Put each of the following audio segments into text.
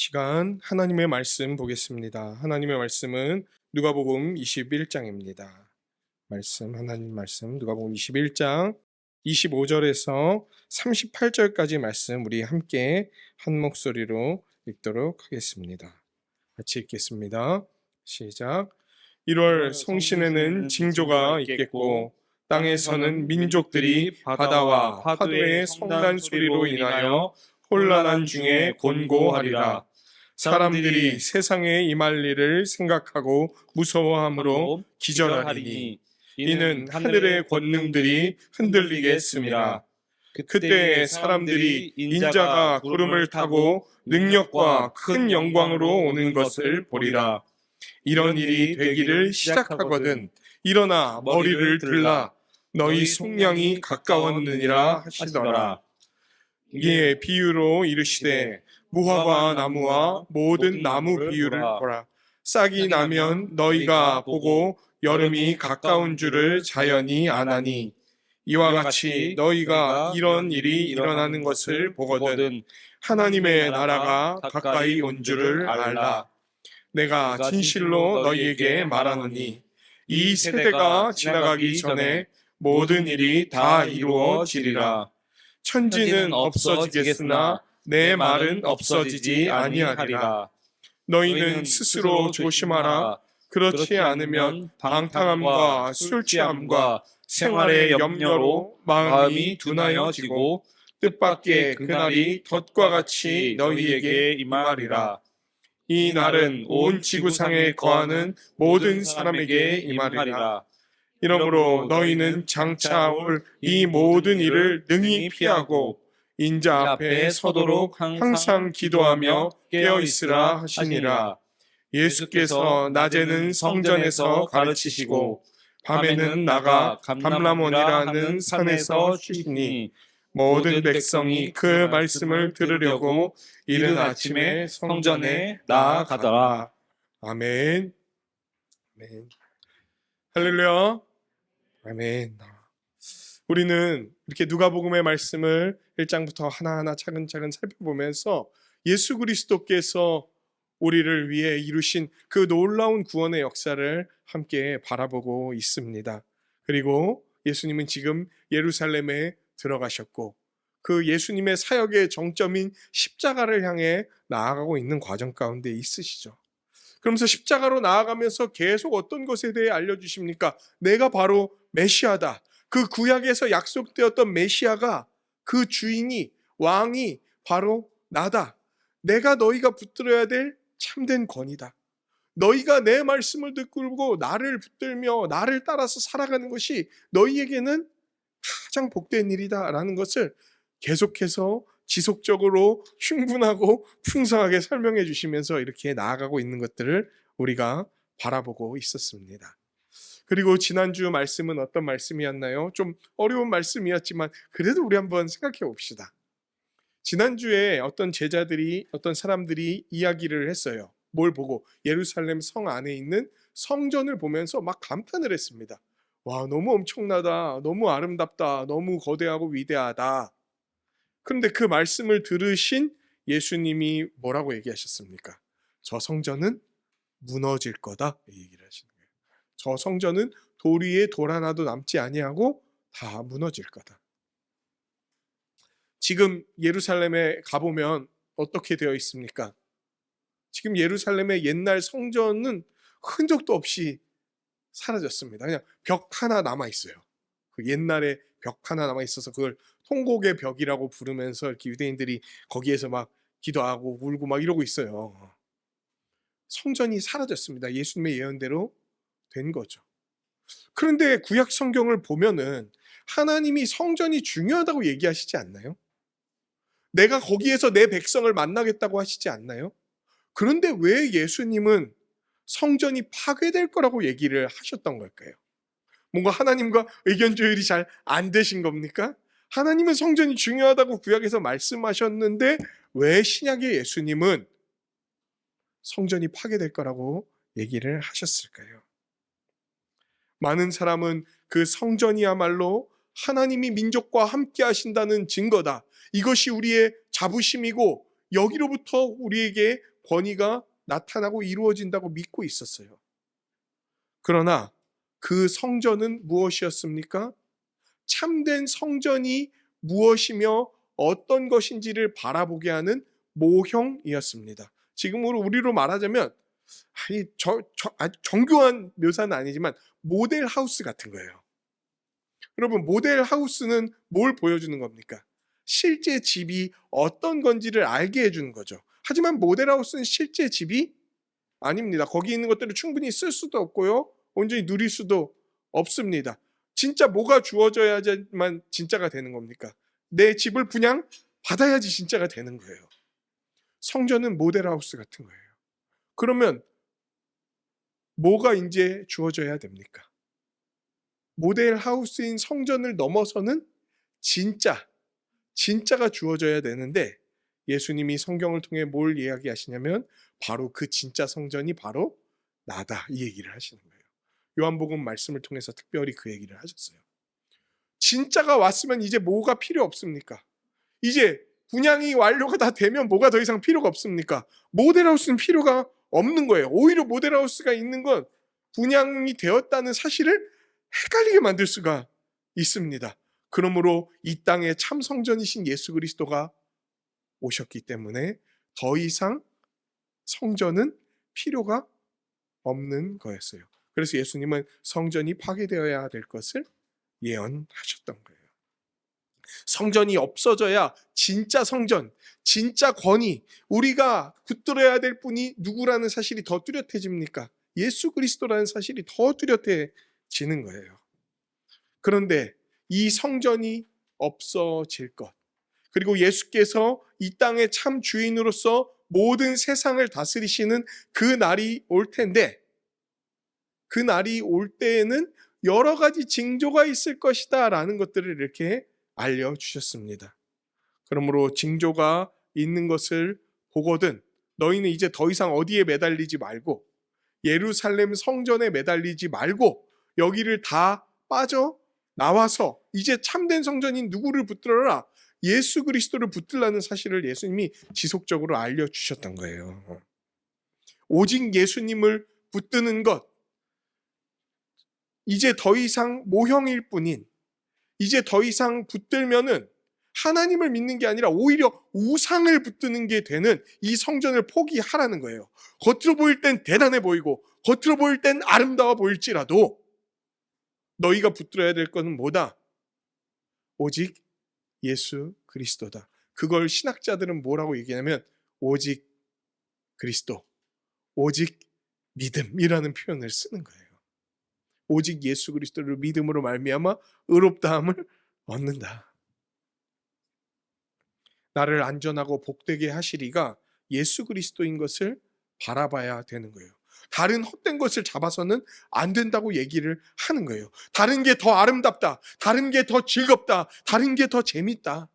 시간 하나님의 말씀 보겠습니다. 하나님의 말씀은 누가복음 21장입니다. 하나님 말씀 누가복음 21장 25절에서 38절까지 말씀 우리 함께 한 목소리로 읽도록 하겠습니다. 같이 읽겠습니다. 시작. 1월 성신에는 징조가 있겠고 땅에서는 민족들이 바다와 파도의 성난 소리로 인하여 혼란한 중에 곤고하리라. 사람들이 세상에 임할 일을 생각하고 무서워함으로 기절하리니 이는 하늘의 권능들이 흔들리겠습니다. 그때 사람들이 인자가 구름을 타고 능력과 큰 영광으로 오는 것을 보리라. 이런 일이 되기를 시작하거든 일어나 머리를 들라 너희 속량이 가까웠느니라 하시더라. 이에 비유로 이르시되 무화과 나무와 모든 나무 비유를 보라. 싹이 나면 너희가 보고 여름이 가까운 줄을 자연히 아나니 이와 같이 너희가 이런 일이 일어나는 것을 보거든 하나님의 나라가 가까이 온 줄을 알라. 내가 진실로 너희에게 말하노니 이 세대가 지나가기 전에 모든 일이 다 이루어지리라. 천지는 없어지겠으나 내 말은 없어지지 아니하리라. 너희는 스스로 조심하라. 그렇지 않으면 방탕함과 술 취함과 생활의 염려로 마음이 둔하여지고 뜻밖의 그날이 덫과 같이 너희에게 임하리라. 이 날은 온 지구상에 거하는 모든 사람에게 임하리라. 이러므로 너희는 장차 올 이 모든 일을 능히 피하고 인자 앞에 서도록 항상 기도하며 깨어 있으라 하시니라. 예수께서 낮에는 성전에서 가르치시고 밤에는 나가 감람원이라는 산에서 쉬시니 모든 백성이 그 말씀을 들으려고 이른 아침에 성전에 나아가더라. 아멘. 아멘. 할렐루야. 아멘. 우리는 이렇게 누가복음의 말씀을 1장부터 하나하나 차근차근 살펴보면서 예수 그리스도께서 우리를 위해 이루신 그 놀라운 구원의 역사를 함께 바라보고 있습니다. 그리고 예수님은 지금 예루살렘에 들어가셨고 그 예수님의 사역의 정점인 십자가를 향해 나아가고 있는 과정 가운데 있으시죠. 그러면서 십자가로 나아가면서 계속 어떤 것에 대해 알려주십니까? 내가 바로 메시아다. 그 구약에서 약속되었던 메시아가 그 주인이 왕이 바로 나다. 내가 너희가 붙들어야 될 참된 권위다. 너희가 내 말씀을 듣고 나를 붙들며 나를 따라서 살아가는 것이 너희에게는 가장 복된 일이다 라는 것을 계속해서 지속적으로 충분하고 풍성하게 설명해 주시면서 이렇게 나아가고 있는 것들을 우리가 바라보고 있었습니다. 그리고 지난주 말씀은 어떤 말씀이었나요? 좀 어려운 말씀이었지만 그래도 우리 한번 생각해 봅시다. 지난주에 어떤 사람들이 이야기를 했어요. 뭘 보고? 예루살렘 성 안에 있는 성전을 보면서 막 감탄을 했습니다. 와, 너무 엄청나다. 너무 아름답다. 너무 거대하고 위대하다. 그런데 그 말씀을 들으신 예수님이 뭐라고 얘기하셨습니까? 저 성전은 무너질 거다. 이 얘기를 하시는 거예요. 저 성전은 돌 위에 돌 하나도 남지 아니하고 다 무너질 거다. 지금 예루살렘에 가보면 어떻게 되어 있습니까? 지금 예루살렘의 옛날 성전은 흔적도 없이 사라졌습니다. 그냥 벽 하나 남아있어요. 그 옛날에 벽 하나 남아있어서 그걸 통곡의 벽이라고 부르면서 이렇게 유대인들이 거기에서 막 기도하고 울고 막 이러고 있어요. 성전이 사라졌습니다. 예수님의 예언대로 된 거죠. 그런데 구약 성경을 보면은 하나님이 성전이 중요하다고 얘기하시지 않나요? 내가 거기에서 내 백성을 만나겠다고 하시지 않나요? 그런데 왜 예수님은 성전이 파괴될 거라고 얘기를 하셨던 걸까요? 뭔가 하나님과 의견 조율이 잘 안 되신 겁니까? 하나님은 성전이 중요하다고 구약에서 말씀하셨는데 왜 신약의 예수님은 성전이 파괴될 거라고 얘기를 하셨을까요? 많은 사람은 그 성전이야말로 하나님이 민족과 함께 하신다는 증거다. 이것이 우리의 자부심이고 여기로부터 우리에게 권위가 나타나고 이루어진다고 믿고 있었어요. 그러나 그 성전은 무엇이었습니까? 참된 성전이 무엇이며 어떤 것인지를 바라보게 하는 모형이었습니다. 지금으로 우리로 말하자면 아주 정교한 묘사는 아니지만 모델 하우스 같은 거예요. 여러분, 모델 하우스는 뭘 보여주는 겁니까? 실제 집이 어떤 건지를 알게 해주는 거죠. 하지만 모델 하우스는 실제 집이 아닙니다. 거기 있는 것들을 충분히 쓸 수도 없고요, 온전히 누릴 수도 없습니다. 진짜 뭐가 주어져야지만 진짜가 되는 겁니까? 내 집을 분양받아야지 진짜가 되는 거예요. 성전은 모델 하우스 같은 거예요. 그러면 뭐가 이제 주어져야 됩니까? 모델 하우스인 성전을 넘어서는 진짜가 주어져야 되는데, 예수님이 성경을 통해 뭘 이야기하시냐면 바로 그 진짜 성전이 바로 나다, 이 얘기를 하시는 거예요. 요한복음 말씀을 통해서 특별히 그 얘기를 하셨어요. 진짜가 왔으면 이제 뭐가 필요 없습니까? 이제 분양이 완료가 다 되면 뭐가 더 이상 필요가 없습니까? 모델하우스는 필요가 없는 거예요. 오히려 모델하우스가 있는 건 분양이 되었다는 사실을 헷갈리게 만들 수가 있습니다. 그러므로 이 땅에 참 성전이신 예수 그리스도가 오셨기 때문에 더 이상 성전은 필요가 없는 거였어요. 그래서 예수님은 성전이 파괴되어야 될 것을 예언하셨던 거예요. 성전이 없어져야 진짜 성전, 진짜 권위, 우리가 붙들어야 될 분이 누구라는 사실이 더 뚜렷해집니까? 예수 그리스도라는 사실이 더 뚜렷해지는 거예요. 그런데 이 성전이 없어질 것, 그리고 예수께서 이 땅의 참 주인으로서 모든 세상을 다스리시는 그 날이 올 텐데, 그 날이 올 때에는 여러 가지 징조가 있을 것이다 라는 것들을 이렇게 알려주셨습니다. 그러므로 징조가 있는 것을 보거든 너희는 이제 더 이상 어디에 매달리지 말고, 예루살렘 성전에 매달리지 말고 여기를 다 빠져 나와서 이제 참된 성전인 누구를 붙들어라, 예수 그리스도를 붙들라는 사실을 예수님이 지속적으로 알려주셨던 거예요. 오직 예수님을 붙드는 것, 이제 더 이상 모형일 뿐인, 이제 더 이상 붙들면은 하나님을 믿는 게 아니라 오히려 우상을 붙드는 게 되는 이 성전을 포기하라는 거예요. 겉으로 보일 땐 대단해 보이고 겉으로 보일 땐 아름다워 보일지라도 너희가 붙들어야 될 것은 뭐다? 오직 예수 그리스도다. 그걸 신학자들은 뭐라고 얘기하냐면 오직 그리스도, 오직 믿음이라는 표현을 쓰는 거예요. 오직 예수 그리스도를 믿음으로 말미암아 의롭다함을 얻는다. 나를 안전하고 복되게 하시리가 예수 그리스도인 것을 바라봐야 되는 거예요. 다른 헛된 것을 잡아서는 안 된다고 얘기를 하는 거예요. 다른 게 더 아름답다, 다른 게 더 즐겁다, 다른 게 더 재밌다,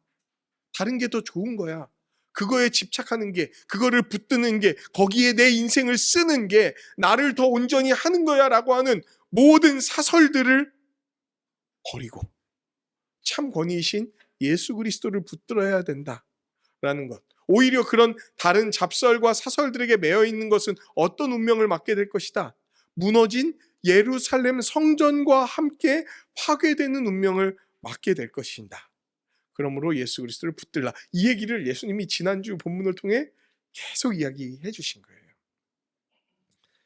다른 게 더 좋은 거야, 그거에 집착하는 게, 그거를 붙드는 게, 거기에 내 인생을 쓰는 게 나를 더 온전히 하는 거야 라고 하는 모든 사설들을 버리고 참 권위이신 예수 그리스도를 붙들어야 된다라는 것. 오히려 그런 다른 잡설과 사설들에게 매여 있는 것은 어떤 운명을 맞게 될 것이다? 무너진 예루살렘 성전과 함께 파괴되는 운명을 맞게 될 것이다. 그러므로 예수 그리스도를 붙들라, 이 얘기를 예수님이 지난주 본문을 통해 계속 이야기해 주신 거예요.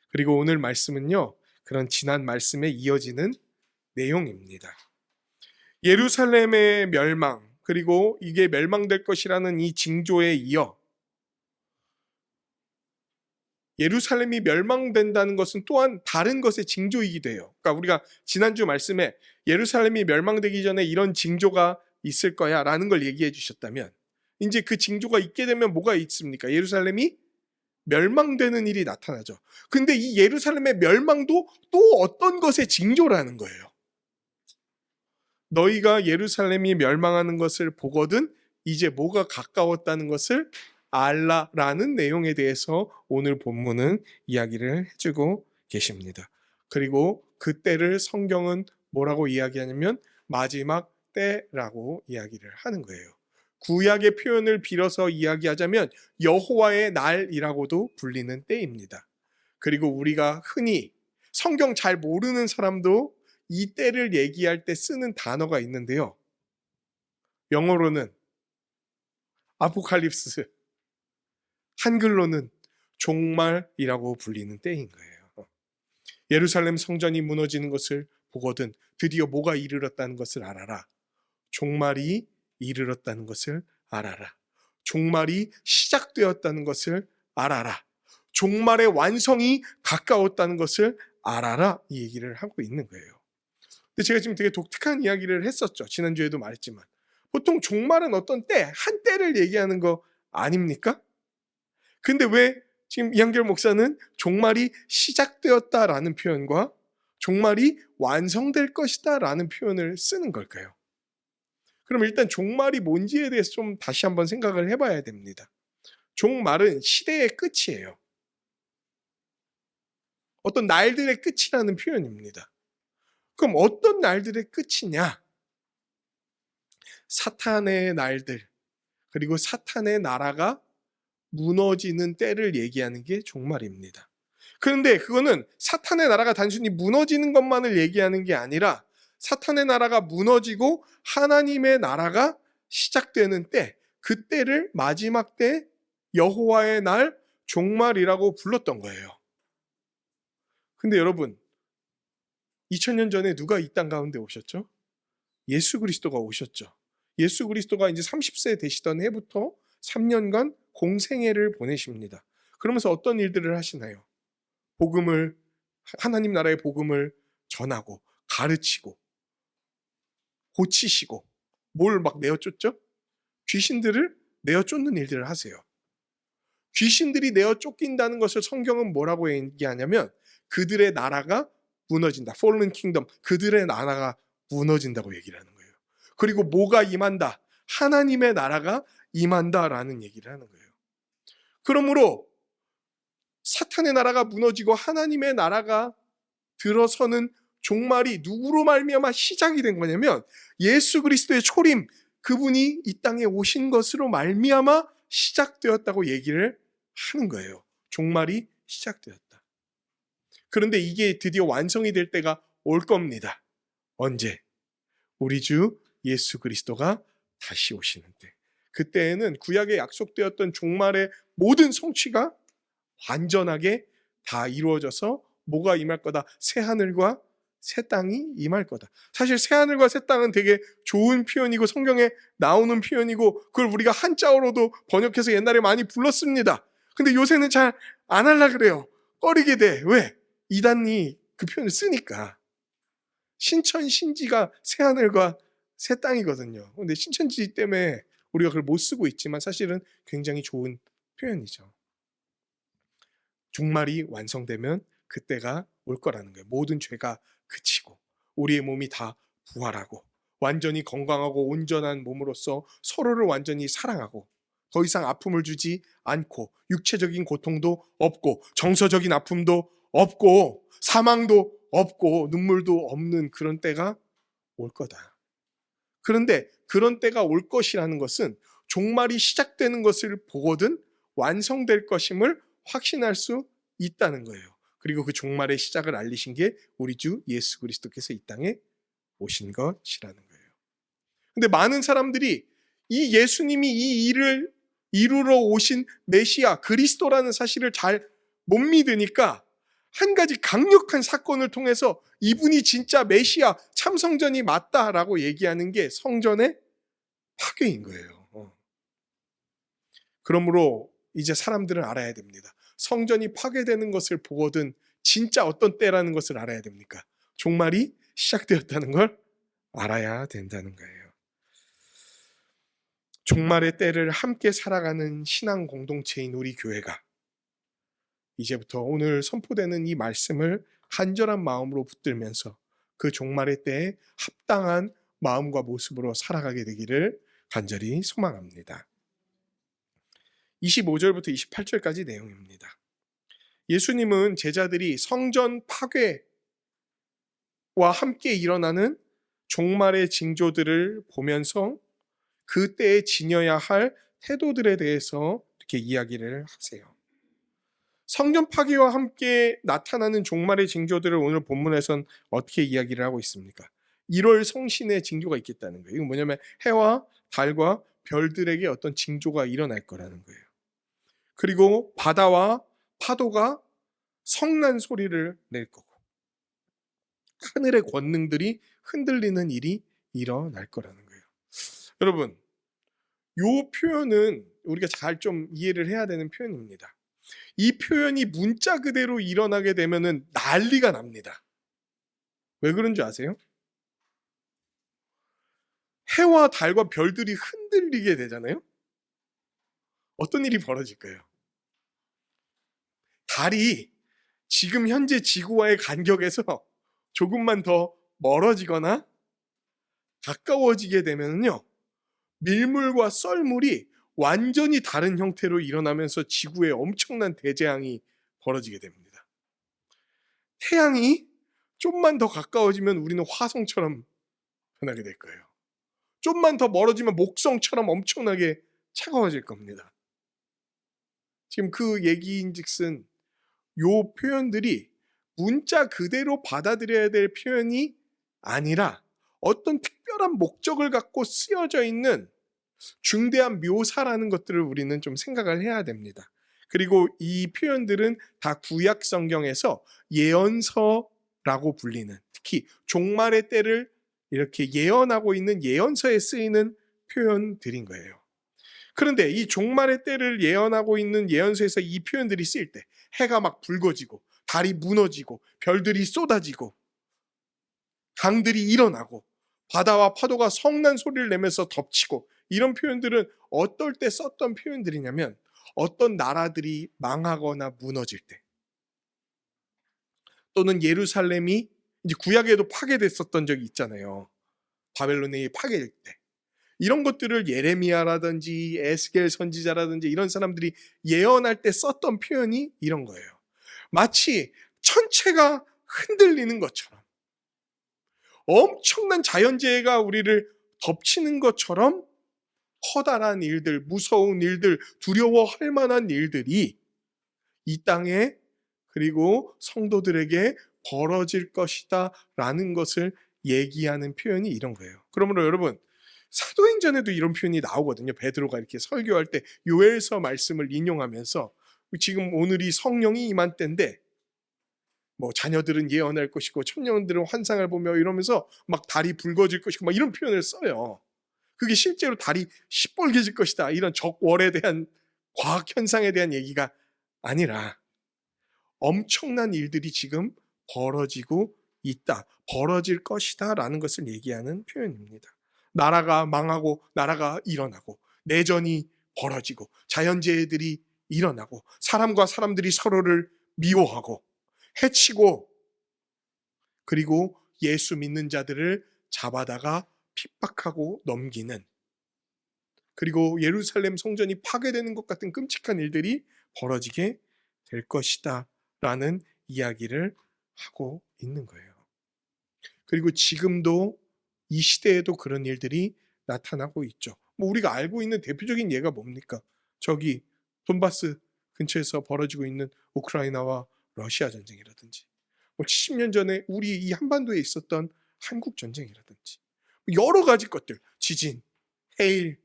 그리고 오늘 말씀은요, 그런 지난 말씀에 이어지는 내용입니다. 예루살렘의 멸망, 그리고 이게 멸망될 것이라는 이 징조에 이어 예루살렘이 멸망된다는 것은 또한 다른 것의 징조이기도 해요. 그러니까 우리가 지난주 말씀에 예루살렘이 멸망되기 전에 이런 징조가 있을 거야 라는 걸 얘기해 주셨다면, 이제 그 징조가 있게 되면 뭐가 있습니까? 예루살렘이 멸망되는 일이 나타나죠. 근데 이 예루살렘의 멸망도 또 어떤 것의 징조라는 거예요. 너희가 예루살렘이 멸망하는 것을 보거든 이제 뭐가 가까웠다는 것을 알라라는 내용에 대해서 오늘 본문은 이야기를 해주고 계십니다. 그리고 그때를 성경은 뭐라고 이야기하냐면 마지막 때라고 이야기를 하는 거예요. 구약의 표현을 빌어서 이야기하자면 여호와의 날이라고도 불리는 때입니다. 그리고 우리가 흔히 성경 잘 모르는 사람도 이 때를 얘기할 때 쓰는 단어가 있는데요. 영어로는 아포칼립스, 한글로는 종말이라고 불리는 때인 거예요. 예루살렘 성전이 무너지는 것을 보거든 드디어 뭐가 이르렀다는 것을 알아라. 종말이 이르렀다는 것을 알아라. 종말이 시작되었다는 것을 알아라. 종말의 완성이 가까웠다는 것을 알아라. 이 얘기를 하고 있는 거예요. 근데 제가 지금 되게 독특한 이야기를 했었죠. 지난주에도 말했지만 보통 종말은 어떤 때, 한 때를 얘기하는 거 아닙니까? 근데 왜 지금 이한결 목사는 종말이 시작되었다라는 표현과 종말이 완성될 것이다 라는 표현을 쓰는 걸까요? 그럼 일단 종말이 뭔지에 대해서 좀 다시 한번 생각을 해봐야 됩니다. 종말은 시대의 끝이에요. 어떤 날들의 끝이라는 표현입니다. 그럼 어떤 날들의 끝이냐? 사탄의 날들, 그리고 사탄의 나라가 무너지는 때를 얘기하는 게 종말입니다. 그런데 그거는 사탄의 나라가 단순히 무너지는 것만을 얘기하는 게 아니라 사탄의 나라가 무너지고 하나님의 나라가 시작되는 때, 그때를 마지막 때 여호와의 날 종말이라고 불렀던 거예요. 근데 여러분, 2000년 전에 누가 이 땅 가운데 오셨죠? 예수 그리스도가 오셨죠. 예수 그리스도가 이제 30세 되시던 해부터 3년간 공생애를 보내십니다. 그러면서 어떤 일들을 하시나요? 하나님 나라의 복음을 전하고 가르치고 고치시고, 뭘 막 내어쫓죠? 귀신들을 내어쫓는 일들을 하세요. 귀신들이 내어쫓긴다는 것을 성경은 뭐라고 얘기하냐면 그들의 나라가 무너진다. Fallen Kingdom, 그들의 나라가 무너진다고 얘기를 하는 거예요. 그리고 뭐가 임한다? 하나님의 나라가 임한다라는 얘기를 하는 거예요. 그러므로 사탄의 나라가 무너지고 하나님의 나라가 들어서는 종말이 누구로 말미암아 시작이 된 거냐면 예수 그리스도의 초림, 그분이 이 땅에 오신 것으로 말미암아 시작되었다고 얘기를 하는 거예요. 종말이 시작되었다. 그런데 이게 드디어 완성이 될 때가 올 겁니다. 언제? 우리 주 예수 그리스도가 다시 오시는 때. 그때에는 구약에 약속되었던 종말의 모든 성취가 완전하게 다 이루어져서 뭐가 임할 거다? 새하늘과 새 땅이 임할 거다. 사실 새하늘과 새 땅은 되게 좋은 표현이고 성경에 나오는 표현이고 그걸 우리가 한자어로도 번역해서 옛날에 많이 불렀습니다. 근데 요새는 잘 안 하려 그래요. 꺼리게 돼. 왜? 이단이 그 표현을 쓰니까. 신천 신지가 새하늘과 새 땅이거든요. 근데 신천지 때문에 우리가 그걸 못 쓰고 있지만 사실은 굉장히 좋은 표현이죠. 종말이 완성되면 그때가 올 거라는 거예요. 모든 죄가 그치고 우리의 몸이 다 부활하고 완전히 건강하고 온전한 몸으로서 서로를 완전히 사랑하고 더 이상 아픔을 주지 않고 육체적인 고통도 없고 정서적인 아픔도 없고 사망도 없고 눈물도 없는 그런 때가 올 거다. 그런데 그런 때가 올 것이라는 것은 종말이 시작되는 것을 보거든 완성될 것임을 확신할 수 있다는 거예요. 그리고 그 종말의 시작을 알리신 게 우리 주 예수 그리스도께서 이 땅에 오신 것이라는 거예요. 근데 많은 사람들이 이 예수님이 이 일을 이루러 오신 메시아 그리스도라는 사실을 잘 못 믿으니까 한 가지 강력한 사건을 통해서 이분이 진짜 메시아 참성전이 맞다라고 얘기하는 게 성전의 파괴인 거예요. 그러므로 이제 사람들은 알아야 됩니다. 성전이 파괴되는 것을 보거든 진짜 어떤 때라는 것을 알아야 됩니까? 종말이 시작되었다는 걸 알아야 된다는 거예요. 종말의 때를 함께 살아가는 신앙 공동체인 우리 교회가 이제부터 오늘 선포되는 이 말씀을 간절한 마음으로 붙들면서 그 종말의 때에 합당한 마음과 모습으로 살아가게 되기를 간절히 소망합니다. 25절부터 28절까지 내용입니다. 예수님은 제자들이 성전 파괴와 함께 일어나는 종말의 징조들을 보면서 그때에 지녀야 할 태도들에 대해서 이렇게 이야기를 하세요. 성전 파괴와 함께 나타나는 종말의 징조들을 오늘 본문에선 어떻게 이야기를 하고 있습니까? 1월 성신의 징조가 있겠다는 거예요. 이건 뭐냐면 해와 달과 별들에게 어떤 징조가 일어날 거라는 거예요. 그리고 바다와 파도가 성난 소리를 낼 거고 하늘의 권능들이 흔들리는 일이 일어날 거라는 거예요. 여러분, 이 표현은 우리가 잘 좀 이해를 해야 되는 표현입니다. 이 표현이 문자 그대로 일어나게 되면은 난리가 납니다. 왜 그런 줄 아세요? 해와 달과 별들이 흔들리게 되잖아요. 어떤 일이 벌어질까요? 달이 지금 현재 지구와의 간격에서 조금만 더 멀어지거나 가까워지게 되면요, 밀물과 썰물이 완전히 다른 형태로 일어나면서 지구에 엄청난 대재앙이 벌어지게 됩니다. 태양이 좀만 더 가까워지면 우리는 화성처럼 변하게 될 거예요. 좀만 더 멀어지면 목성처럼 엄청나게 차가워질 겁니다. 지금 그 얘기인즉슨 요 표현들이 문자 그대로 받아들여야 될 표현이 아니라 어떤 특별한 목적을 갖고 쓰여져 있는 중대한 묘사라는 것들을 우리는 좀 생각을 해야 됩니다. 그리고 이 표현들은 다 구약 성경에서 예언서라고 불리는, 특히 종말의 때를 이렇게 예언하고 있는 예언서에 쓰이는 표현들인 거예요. 그런데 이 종말의 때를 예언하고 있는 예언서에서 이 표현들이 쓰일 때 해가 막 붉어지고 달이 무너지고 별들이 쏟아지고 강들이 일어나고 바다와 파도가 성난 소리를 내면서 덮치고, 이런 표현들은 어떨 때 썼던 표현들이냐면 어떤 나라들이 망하거나 무너질 때, 또는 예루살렘이 이제 구약에도 파괴됐었던 적이 있잖아요. 바벨론에 파괴될 때. 이런 것들을 예레미야라든지 에스겔 선지자라든지 이런 사람들이 예언할 때 썼던 표현이 이런 거예요. 마치 천체가 흔들리는 것처럼, 엄청난 자연재해가 우리를 덮치는 것처럼 커다란 일들, 무서운 일들, 두려워할 만한 일들이 이 땅에 그리고 성도들에게 벌어질 것이다 라는 것을 얘기하는 표현이 이런 거예요. 그러므로 여러분, 사도행전에도 이런 표현이 나오거든요. 베드로가 이렇게 설교할 때 요엘서 말씀을 인용하면서 지금 오늘이 성령이 임한 때인데 뭐 자녀들은 예언할 것이고 청년들은 환상을 보며 이러면서 막 달이 붉어질 것이고 막 이런 표현을 써요. 그게 실제로 달이 시뻘개질 것이다, 이런 적월에 대한 과학 현상에 대한 얘기가 아니라 엄청난 일들이 지금 벌어지고 있다, 벌어질 것이다 라는 것을 얘기하는 표현입니다. 나라가 망하고 나라가 일어나고 내전이 벌어지고 자연재해들이 일어나고 사람과 사람들이 서로를 미워하고 해치고, 그리고 예수 믿는 자들을 잡아다가 핍박하고 넘기는, 그리고 예루살렘 성전이 파괴되는 것 같은 끔찍한 일들이 벌어지게 될 것이다 라는 이야기를 하고 있는 거예요. 그리고 지금도 이 시대에도 그런 일들이 나타나고 있죠. 뭐 우리가 알고 있는 대표적인 예가 뭡니까? 저기 돈바스 근처에서 벌어지고 있는 우크라이나와 러시아 전쟁이라든지, 뭐 70년 전에 우리 이 한반도에 있었던 한국 전쟁이라든지, 여러 가지 것들, 지진, 해일,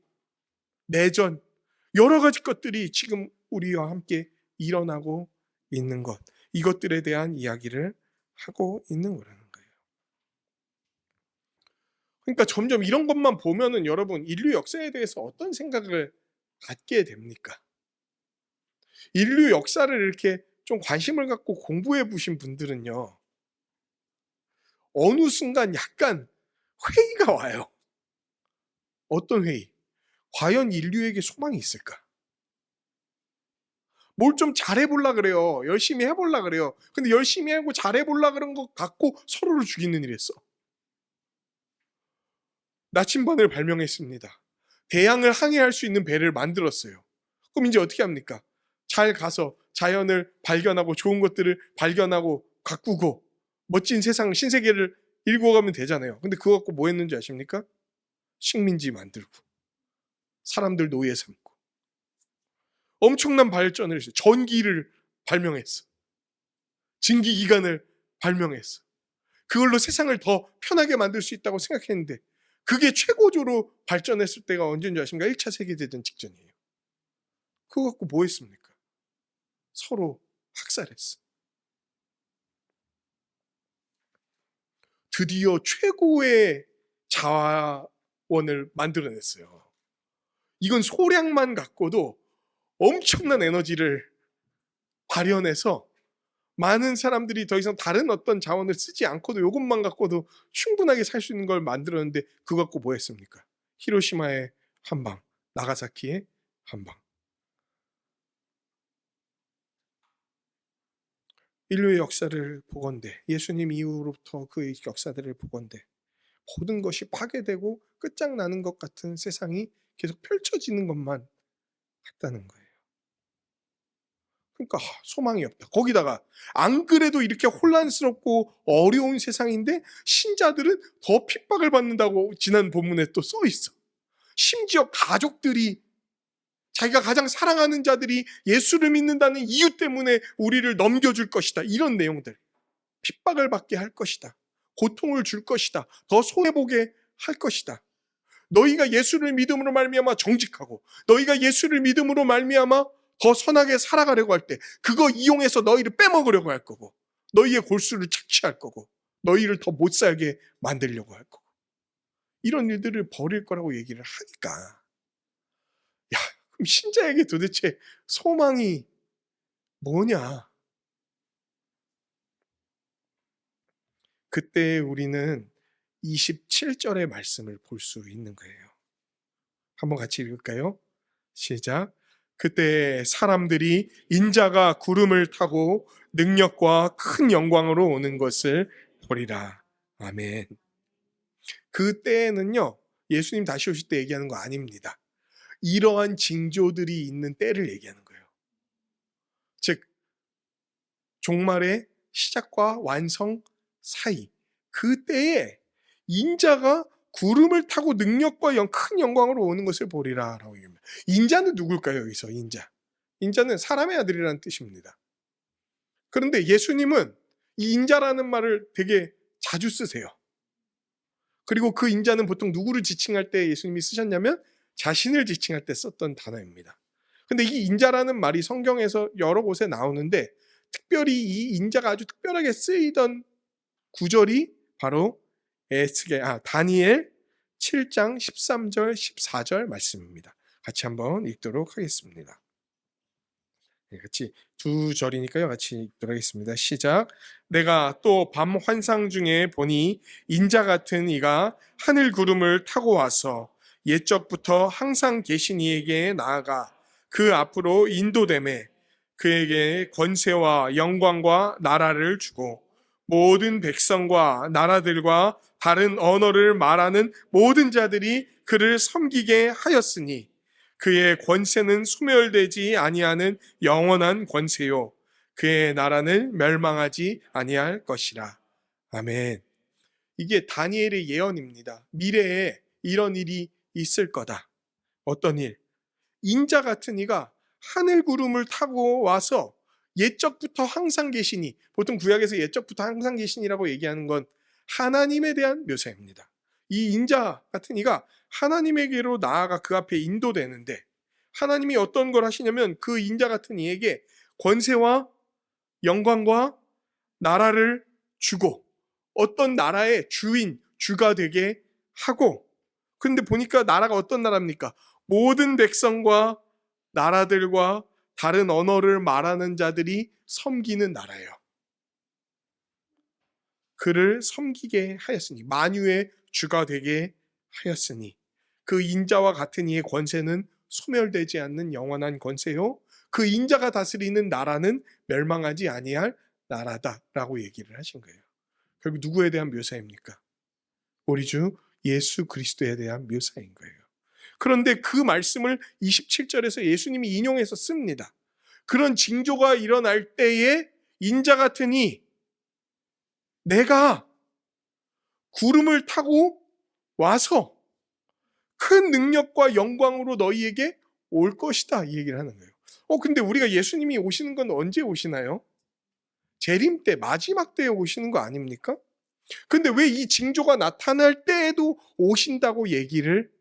내전, 여러 가지 것들이 지금 우리와 함께 일어나고 있는 것, 이것들에 대한 이야기를 하고 있는 거라는 거예요. 그러니까 점점 이런 것만 보면은 여러분, 인류 역사에 대해서 어떤 생각을 갖게 됩니까? 인류 역사를 이렇게 좀 관심을 갖고 공부해 보신 분들은요, 어느 순간 약간 회의가 와요. 어떤 회의? 과연 인류에게 소망이 있을까? 뭘 좀 잘해보려 그래요. 열심히 해보려 그래요. 근데 열심히 하고 잘해보려 그런 것 갖고 서로를 죽이는 일 했어. 나침반을 발명했습니다. 대양을 항해할 수 있는 배를 만들었어요. 그럼 이제 어떻게 합니까? 잘 가서 자연을 발견하고 좋은 것들을 발견하고 가꾸고 멋진 세상, 신세계를 일궈가면 되잖아요. 근데 그거 갖고 뭐 했는지 아십니까? 식민지 만들고 사람들 노예 삼고 엄청난 발전을 했어요. 전기를 발명했어. 증기기관을 발명했어. 그걸로 세상을 더 편하게 만들 수 있다고 생각했는데 그게 최고조로 발전했을 때가 언제인 줄 아십니까? 1차 세계대전 직전이에요. 그거 갖고 뭐 했습니까? 서로 학살했어. 드디어 최고의 자원을 만들어냈어요. 이건 소량만 갖고도 엄청난 에너지를 발현해서 많은 사람들이 더 이상 다른 어떤 자원을 쓰지 않고도 이것만 갖고도 충분하게 살 수 있는 걸 만들었는데 그거 갖고 뭐 했습니까? 히로시마의 한 방, 나가사키의 한 방. 인류의 역사를 보건대, 예수님 이후로부터 그 역사들을 보건대 모든 것이 파괴되고 끝장나는 것 같은 세상이 계속 펼쳐지는 것만 같다는 거예요. 그러니까 소망이 없다. 거기다가 안 그래도 이렇게 혼란스럽고 어려운 세상인데 신자들은 더 핍박을 받는다고 지난 본문에 또 써 있어. 심지어 가족들이 자기가 가장 사랑하는 자들이 예수를 믿는다는 이유 때문에 우리를 넘겨줄 것이다. 이런 내용들. 핍박을 받게 할 것이다. 고통을 줄 것이다. 더 손해보게 할 것이다. 너희가 예수를 믿음으로 말미암아 정직하고 너희가 예수를 믿음으로 말미암아 더 선하게 살아가려고 할 때 그거 이용해서 너희를 빼먹으려고 할 거고 너희의 골수를 착취할 거고 너희를 더 못 살게 만들려고 할 거고 이런 일들을 벌일 거라고 얘기를 하니까 야, 그럼 신자에게 도대체 소망이 뭐냐? 그때 우리는 27절의 말씀을 볼 수 있는 거예요. 한번 같이 읽을까요? 시작. 그때 사람들이 인자가 구름을 타고 능력과 큰 영광으로 오는 것을 보리라. 아멘. 그때는요, 예수님 다시 오실 때 얘기하는 거 아닙니다. 이러한 징조들이 있는 때를 얘기하는 거예요. 즉, 종말의 시작과 완성 사이, 그때에 인자가 구름을 타고 능력과 큰 영광으로 오는 것을 보리라 라고 얘기합니다. 인자는 누굴까요? 여기서 인자. 인자는 사람의 아들이라는 뜻입니다. 그런데 예수님은 이 인자라는 말을 되게 자주 쓰세요. 그리고 그 인자는 보통 누구를 지칭할 때 예수님이 쓰셨냐면 자신을 지칭할 때 썼던 단어입니다. 근데 이 인자라는 말이 성경에서 여러 곳에 나오는데 특별히 이 인자가 아주 특별하게 쓰이던 구절이 바로 다니엘 7장 13절 14절 말씀입니다. 같이 한번 읽도록 하겠습니다. 같이 두 절이니까요. 같이 읽도록 하겠습니다. 시작. 내가 또 밤 환상 중에 보니 인자 같은 이가 하늘 구름을 타고 와서 옛적부터 항상 계신 이에게 나아가 그 앞으로 인도되매 그에게 권세와 영광과 나라를 주고 모든 백성과 나라들과 다른 언어를 말하는 모든 자들이 그를 섬기게 하였으니 그의 권세는 소멸되지 아니하는 영원한 권세요 그의 나라는 멸망하지 아니할 것이라. 아멘. 이게 다니엘의 예언입니다. 미래에 이런 일이 있을 거다. 어떤 일? 인자 같은 이가 하늘 구름을 타고 와서 옛적부터 항상 계시니, 보통 구약에서 옛적부터 항상 계시니라고 얘기하는 건 하나님에 대한 묘사입니다. 이 인자 같은 이가 하나님에게로 나아가 그 앞에 인도되는데 하나님이 어떤 걸 하시냐면 그 인자 같은 이에게 권세와 영광과 나라를 주고 어떤 나라의 주인, 주가 되게 하고, 그런데 보니까 나라가 어떤 나라입니까? 모든 백성과 나라들과 다른 언어를 말하는 자들이 섬기는 나라예요. 그를 섬기게 하였으니, 만유의 주가 되게 하였으니 그 인자와 같은 이의 권세는 소멸되지 않는 영원한 권세요 그 인자가 다스리는 나라는 멸망하지 아니할 나라다라고 얘기를 하신 거예요. 결국 누구에 대한 묘사입니까? 우리 주 예수 그리스도에 대한 묘사인 거예요. 그런데 그 말씀을 27절에서 예수님이 인용해서 씁니다. 그런 징조가 일어날 때에 인자 같으니 내가 구름을 타고 와서 큰 능력과 영광으로 너희에게 올 것이다, 이 얘기를 하는 거예요. 근데 우리가 예수님이 오시는 건 언제 오시나요? 재림 때, 마지막 때에 오시는 거 아닙니까? 근데 왜 이 징조가 나타날 때에도 오신다고 얘기를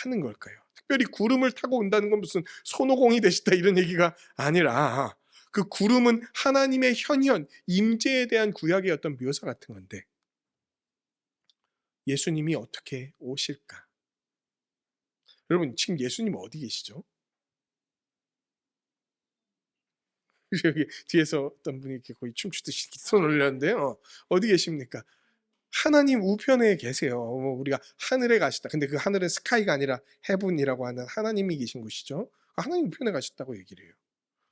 하는 걸까요? 특별히 구름을 타고 온다는 건 무슨 손오공이 되시다 이런 얘기가 아니라, 그 구름은 하나님의 현현, 임재에 대한 구약의 어떤 묘사 같은 건데, 예수님이 어떻게 오실까? 여러분, 지금 예수님 어디 계시죠? 여기 뒤에서 어떤 분이 이렇게 거의 춤추듯이 손 올렸는데요. 어디 계십니까? 하나님 우편에 계세요. 우리가 하늘에 가시다. 근데 그 하늘은 스카이가 아니라 헤븐이라고 하는 하나님이 계신 곳이죠. 하나님 우편에 가셨다고 얘기를 해요.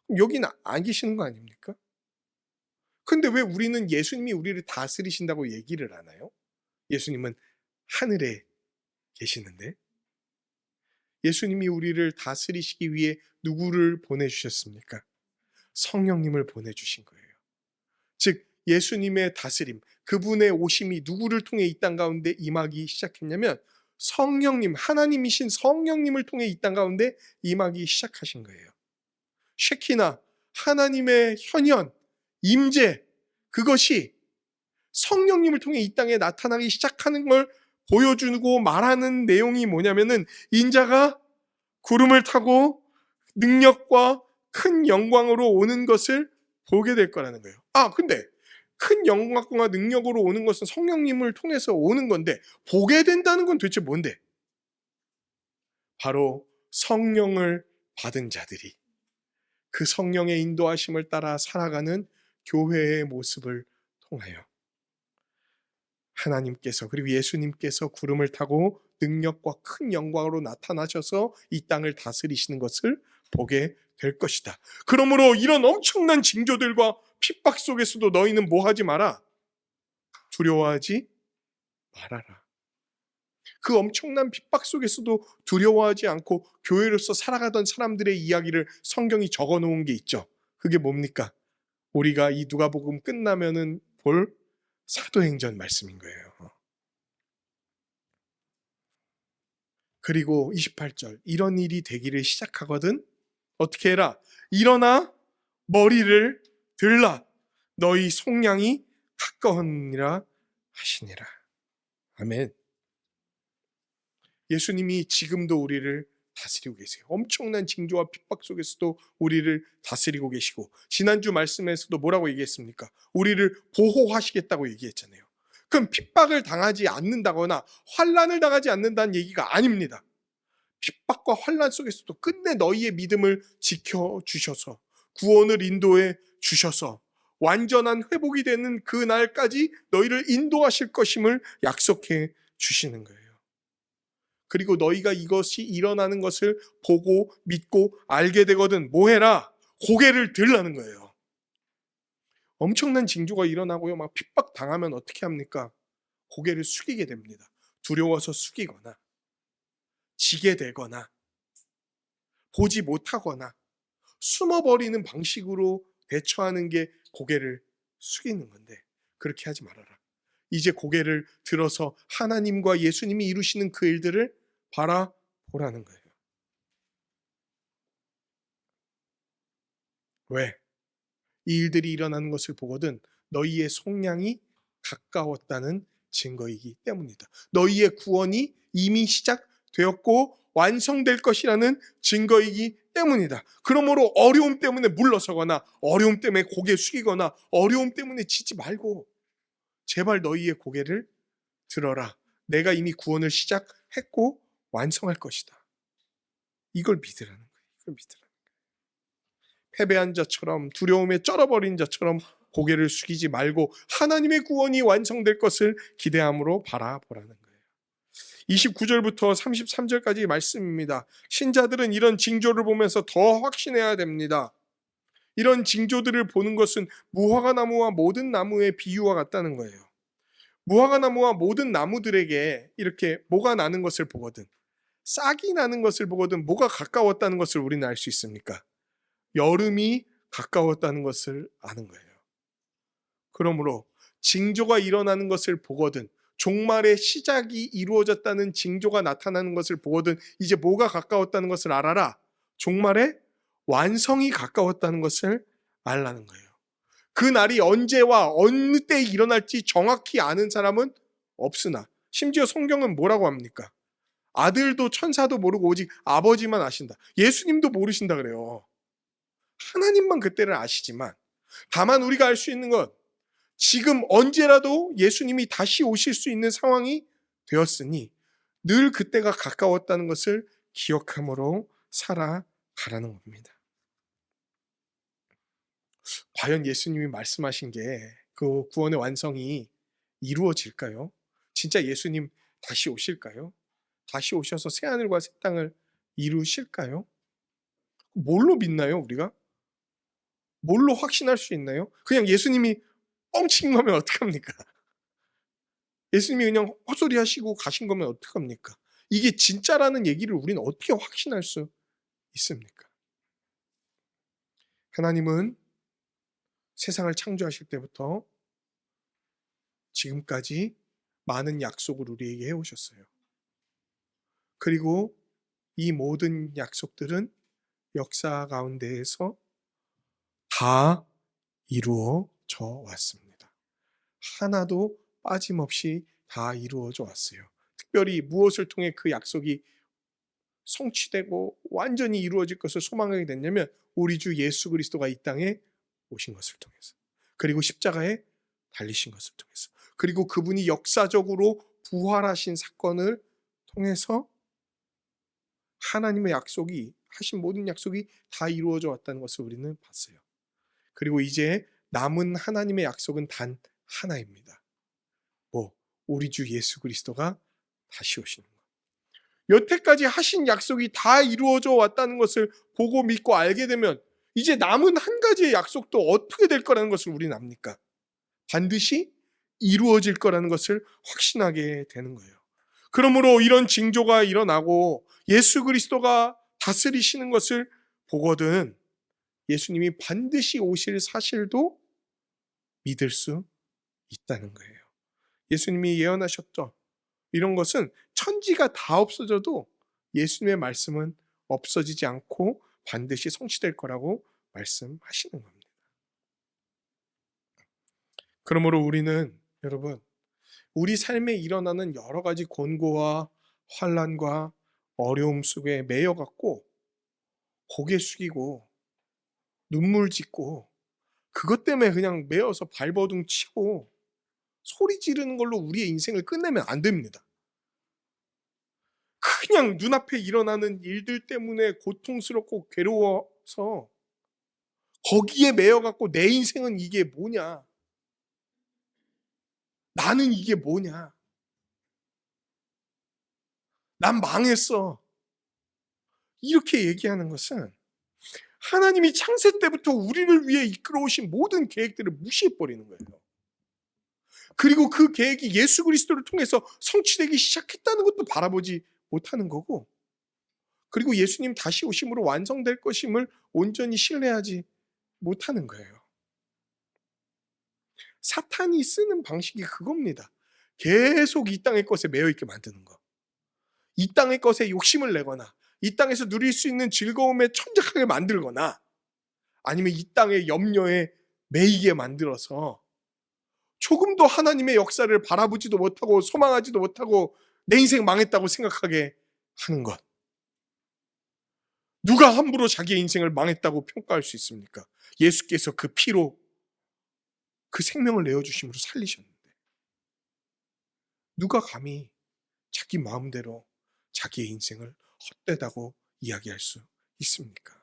그럼 여기는 안 계시는 거 아닙니까? 근데 왜 우리는 예수님이 우리를 다스리신다고 얘기를 하나요? 예수님은 하늘에 계시는데, 예수님이 우리를 다스리시기 위해 누구를 보내주셨습니까? 성령님을 보내주신 거예요. 즉 예수님의 다스림, 그분의 오심이 누구를 통해 이 땅 가운데 임하기 시작했냐면 성령님, 하나님이신 성령님을 통해 이 땅 가운데 임하기 시작하신 거예요. 쉐키나, 하나님의 현현, 임재, 그것이 성령님을 통해 이 땅에 나타나기 시작하는 걸 보여주고 말하는 내용이 뭐냐면은, 인자가 구름을 타고 능력과 큰 영광으로 오는 것을 보게 될 거라는 거예요. 근데 큰 영광과 능력으로 오는 것은 성령님을 통해서 오는 건데, 보게 된다는 건 도대체 뭔데? 바로 성령을 받은 자들이 그 성령의 인도하심을 따라 살아가는 교회의 모습을 통하여 하나님께서, 그리고 예수님께서 구름을 타고 능력과 큰 영광으로 나타나셔서 이 땅을 다스리시는 것을 보게 될 것이다. 그러므로 이런 엄청난 징조들과 핍박 속에서도 너희는 뭐 하지 마라? 두려워하지 말아라. 그 엄청난 핍박 속에서도 두려워하지 않고 교회로서 살아가던 사람들의 이야기를 성경이 적어 놓은 게 있죠. 그게 뭡니까? 우리가 이 누가복음 끝나면은 볼 사도행전 말씀인 거예요. 그리고 28절, 이런 일이 되기를 시작하거든 어떻게 해라? 일어나 머리를 들라. 너희 속량이 가까우니라 하시니라. 아멘. 예수님이 지금도 우리를 다스리고 계세요. 엄청난 징조와 핍박 속에서도 우리를 다스리고 계시고, 지난주 말씀에서도 뭐라고 얘기했습니까? 우리를 보호하시겠다고 얘기했잖아요. 그럼 핍박을 당하지 않는다거나 환난을 당하지 않는다는 얘기가 아닙니다. 핍박과 환난 속에서도 끝내 너희의 믿음을 지켜주셔서 구원을 인도해 주셔서 완전한 회복이 되는 그 날까지 너희를 인도하실 것임을 약속해 주시는 거예요. 그리고 너희가 이것이 일어나는 것을 보고 믿고 알게 되거든 뭐 해라? 고개를 들라는 거예요. 엄청난 징조가 일어나고요, 막 핍박 당하면 어떻게 합니까? 고개를 숙이게 됩니다. 두려워서 숙이거나 지게 되거나 보지 못하거나 숨어버리는 방식으로 대처하는 게 고개를 숙이는 건데, 그렇게 하지 말아라. 이제 고개를 들어서 하나님과 예수님이 이루시는 그 일들을 바라보라는 거예요. 왜? 이 일들이 일어나는 것을 보거든 너희의 속량이 가까웠다는 증거이기 때문이다. 너희의 구원이 이미 시작되었고 완성될 것이라는 증거이기 때문이다. 그러므로 어려움 때문에 물러서거나 어려움 때문에 고개 숙이거나 어려움 때문에 지지 말고 제발 너희의 고개를 들어라. 내가 이미 구원을 시작했고 완성할 것이다. 이걸 믿으라는 거예요. 이걸 믿으라는 거예요. 패배한 자처럼, 두려움에 쩔어버린 자처럼 고개를 숙이지 말고 하나님의 구원이 완성될 것을 기대함으로 바라보라는 거예요. 29절부터 33절까지 말씀입니다. 신자들은 이런 징조를 보면서 더 확신해야 됩니다. 이런 징조들을 보는 것은 무화과 나무와 모든 나무의 비유와 같다는 거예요. 무화과 나무와 모든 나무들에게 이렇게 뭐가 나는 것을 보거든, 싹이 나는 것을 보거든 뭐가 가까웠다는 것을 우리는 알 수 있습니까? 여름이 가까웠다는 것을 아는 거예요. 그러므로 징조가 일어나는 것을 보거든 종말의 시작이 이루어졌다는 징조가 나타나는 것을 보거든 이제 뭐가 가까웠다는 것을 알아라. 종말의 완성이 가까웠다는 것을 알라는 거예요. 그 날이 언제와 어느 때에 일어날지 정확히 아는 사람은 없으나, 심지어 성경은 뭐라고 합니까? 아들도 천사도 모르고 오직 아버지만 아신다. 예수님도 모르신다 그래요. 하나님만 그때를 아시지만, 다만 우리가 알 수 있는 건 지금 언제라도 예수님이 다시 오실 수 있는 상황이 되었으니 늘 그때가 가까웠다는 것을 기억함으로 살아가라는 겁니다. 과연 예수님이 말씀하신 게 그 구원의 완성이 이루어질까요? 진짜 예수님 다시 오실까요? 다시 오셔서 새하늘과 새 땅을 이루실까요? 뭘로 믿나요, 우리가? 뭘로 확신할 수 있나요? 그냥 예수님이 뻥친 거면 어떡합니까? 예수님이 그냥 헛소리 하시고 가신 거면 어떡합니까? 이게 진짜라는 얘기를 우리는 어떻게 확신할 수 있습니까? 하나님은 세상을 창조하실 때부터 지금까지 많은 약속을 우리에게 해오셨어요. 그리고 이 모든 약속들은 역사 가운데에서 다 이루어져 왔습니다. 하나도 빠짐없이 다 이루어져 왔어요. 특별히 무엇을 통해 그 약속이 성취되고 완전히 이루어질 것을 소망하게 됐냐면 우리 주 예수 그리스도가 이 땅에 오신 것을 통해서, 그리고 십자가에 달리신 것을 통해서, 그리고 그분이 역사적으로 부활하신 사건을 통해서 하나님의 약속이, 하신 모든 약속이 다 이루어져 왔다는 것을 우리는 봤어요. 그리고 이제 남은 하나님의 약속은 단 하나입니다. 우리 주 예수 그리스도가 다시 오시는 것. 여태까지 하신 약속이 다 이루어져 왔다는 것을 보고 믿고 알게 되면 이제 남은 한 가지의 약속도 어떻게 될 거라는 것을 우리는 압니까? 반드시 이루어질 거라는 것을 확신하게 되는 거예요. 그러므로 이런 징조가 일어나고 예수 그리스도가 다스리시는 것을 보거든 예수님이 반드시 오실 사실도 믿을 수 있다는 거예요. 예수님이 예언하셨죠. 이런 것은 천지가 다 없어져도 예수님의 말씀은 없어지지 않고 반드시 성취될 거라고 말씀하시는 겁니다. 그러므로 우리는 여러분, 우리 삶에 일어나는 여러 가지 곤고와 환난과 어려움 속에 매여갖고 고개 숙이고 눈물 짓고 그것 때문에 그냥 매여서 발버둥 치고 소리 지르는 걸로 우리의 인생을 끝내면 안 됩니다. 그냥 눈앞에 일어나는 일들 때문에 고통스럽고 괴로워서 거기에 매여갖고 내 인생은 이게 뭐냐? 나는 이게 뭐냐? 난 망했어. 이렇게 얘기하는 것은 하나님이 창세 때부터 우리를 위해 이끌어오신 모든 계획들을 무시해버리는 거예요. 그리고 그 계획이 예수 그리스도를 통해서 성취되기 시작했다는 것도 바라보지 못하는 거고, 그리고 예수님 다시 오심으로 완성될 것임을 온전히 신뢰하지 못하는 거예요. 사탄이 쓰는 방식이 그겁니다. 계속 이 땅의 것에 매여있게 만드는 거. 이 땅의 것에 욕심을 내거나 이 땅에서 누릴 수 있는 즐거움에 천착하게 만들거나 아니면 이 땅의 염려에 매이게 만들어서 조금도 하나님의 역사를 바라보지도 못하고 소망하지도 못하고 내 인생 망했다고 생각하게 하는 것. 누가 함부로 자기의 인생을 망했다고 평가할 수 있습니까? 예수께서 그 피로 그 생명을 내어주심으로 살리셨는데 누가 감히 자기 마음대로 자기의 인생을 헛되다고 이야기할 수 있습니까?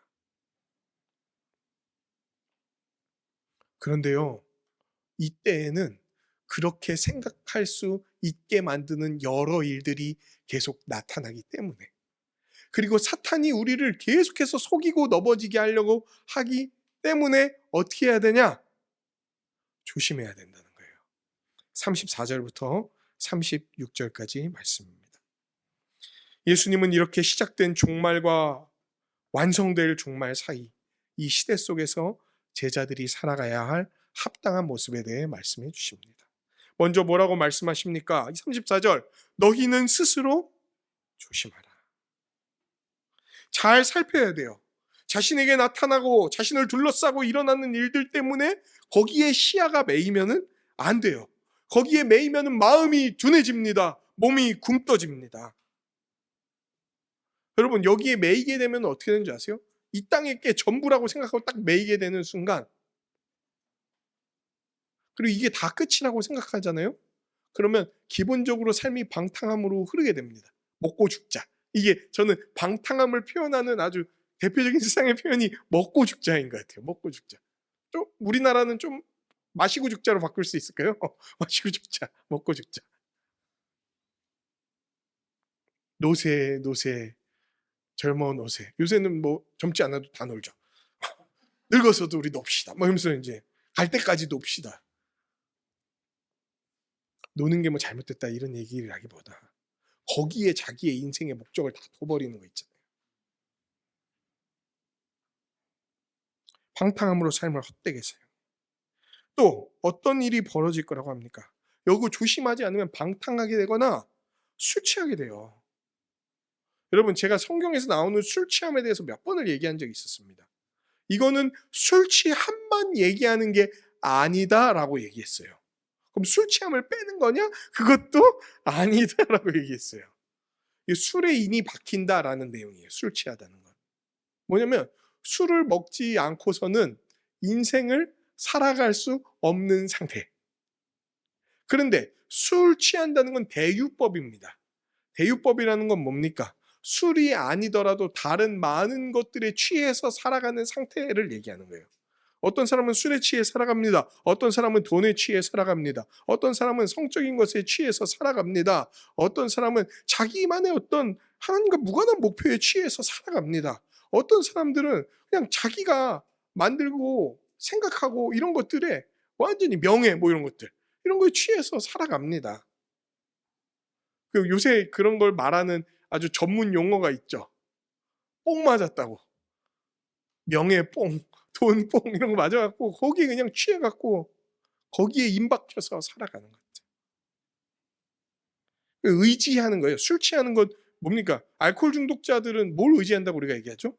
그런데요, 이때에는 그렇게 생각할 수 있게 만드는 여러 일들이 계속 나타나기 때문에, 그리고 사탄이 우리를 계속해서 속이고 넘어지게 하려고 하기 때문에 어떻게 해야 되냐? 조심해야 된다는 거예요. 34절부터 36절까지 말씀입니다. 예수님은 이렇게 시작된 종말과 완성될 종말 사이 이 시대 속에서 제자들이 살아가야 할 합당한 모습에 대해 말씀해 주십니다. 먼저 뭐라고 말씀하십니까? 34절, 너희는 스스로 조심하라. 잘 살펴야 돼요. 자신에게 나타나고 자신을 둘러싸고 일어나는 일들 때문에 거기에 시야가 매이면은 안 돼요. 거기에 매이면은 마음이 둔해집니다. 몸이 굼떠집니다. 여러분, 여기에 매이게 되면 어떻게 되는지 아세요? 이 땅의 게 전부라고 생각하고 딱 매이게 되는 순간, 그리고 이게 다 끝이라고 생각하잖아요. 그러면 기본적으로 삶이 방탕함으로 흐르게 됩니다. 먹고 죽자. 이게 저는 방탕함을 표현하는 아주 대표적인 세상의 표현이 먹고 죽자인 것 같아요. 먹고 죽자. 좀 우리나라는 좀 마시고 죽자로 바꿀 수 있을까요? 마시고 죽자, 먹고 죽자. 노세, 노세, 젊어 노세. 요새는 뭐 젊지 않아도 다 놀죠. 늙어서도 우리 놉시다. 뭐 이러면서 이제 갈 때까지 놉시다. 노는 게 뭐 잘못됐다 이런 얘기를 하기보다 거기에 자기의 인생의 목적을 다 둬버리는 거 있잖아요. 방탕함으로 삶을 헛되게 살아요. 또 어떤 일이 벌어질 거라고 합니까? 여기 조심하지 않으면 방탕하게 되거나 술 취하게 돼요. 여러분, 제가 성경에서 나오는 술 취함에 대해서 몇 번을 얘기한 적이 있었습니다. 이거는 술 취함만 얘기하는 게 아니다라고 얘기했어요. 그럼 술 취함을 빼는 거냐? 그것도 아니다라고 얘기했어요. 술에 인이 박힌다라는 내용이에요. 술 취하다는 건. 뭐냐면 술을 먹지 않고서는 인생을 살아갈 수 없는 상태. 그런데 술 취한다는 건 대유법입니다. 대유법이라는 건 뭡니까? 술이 아니더라도 다른 많은 것들에 취해서 살아가는 상태를 얘기하는 거예요. 어떤 사람은 술에 취해 살아갑니다. 어떤 사람은 돈에 취해 살아갑니다. 어떤 사람은 성적인 것에 취해서 살아갑니다. 어떤 사람은 자기만의 어떤 하나님과 무관한 목표에 취해서 살아갑니다. 어떤 사람들은 그냥 자기가 만들고 생각하고 이런 것들에 완전히 명예 뭐 이런 것들, 이런 거에 취해서 살아갑니다. 그리고 요새 그런 걸 말하는 아주 전문 용어가 있죠. 뽕 맞았다고. 명예 뽕, 돈 뽕 이런 거 맞아갖고 거기에 그냥 취해갖고 거기에 임박혀서 살아가는 거죠. 의지하는 거예요. 술 취하는 건 뭡니까? 알코올 중독자들은 뭘 의지한다고 우리가 얘기하죠?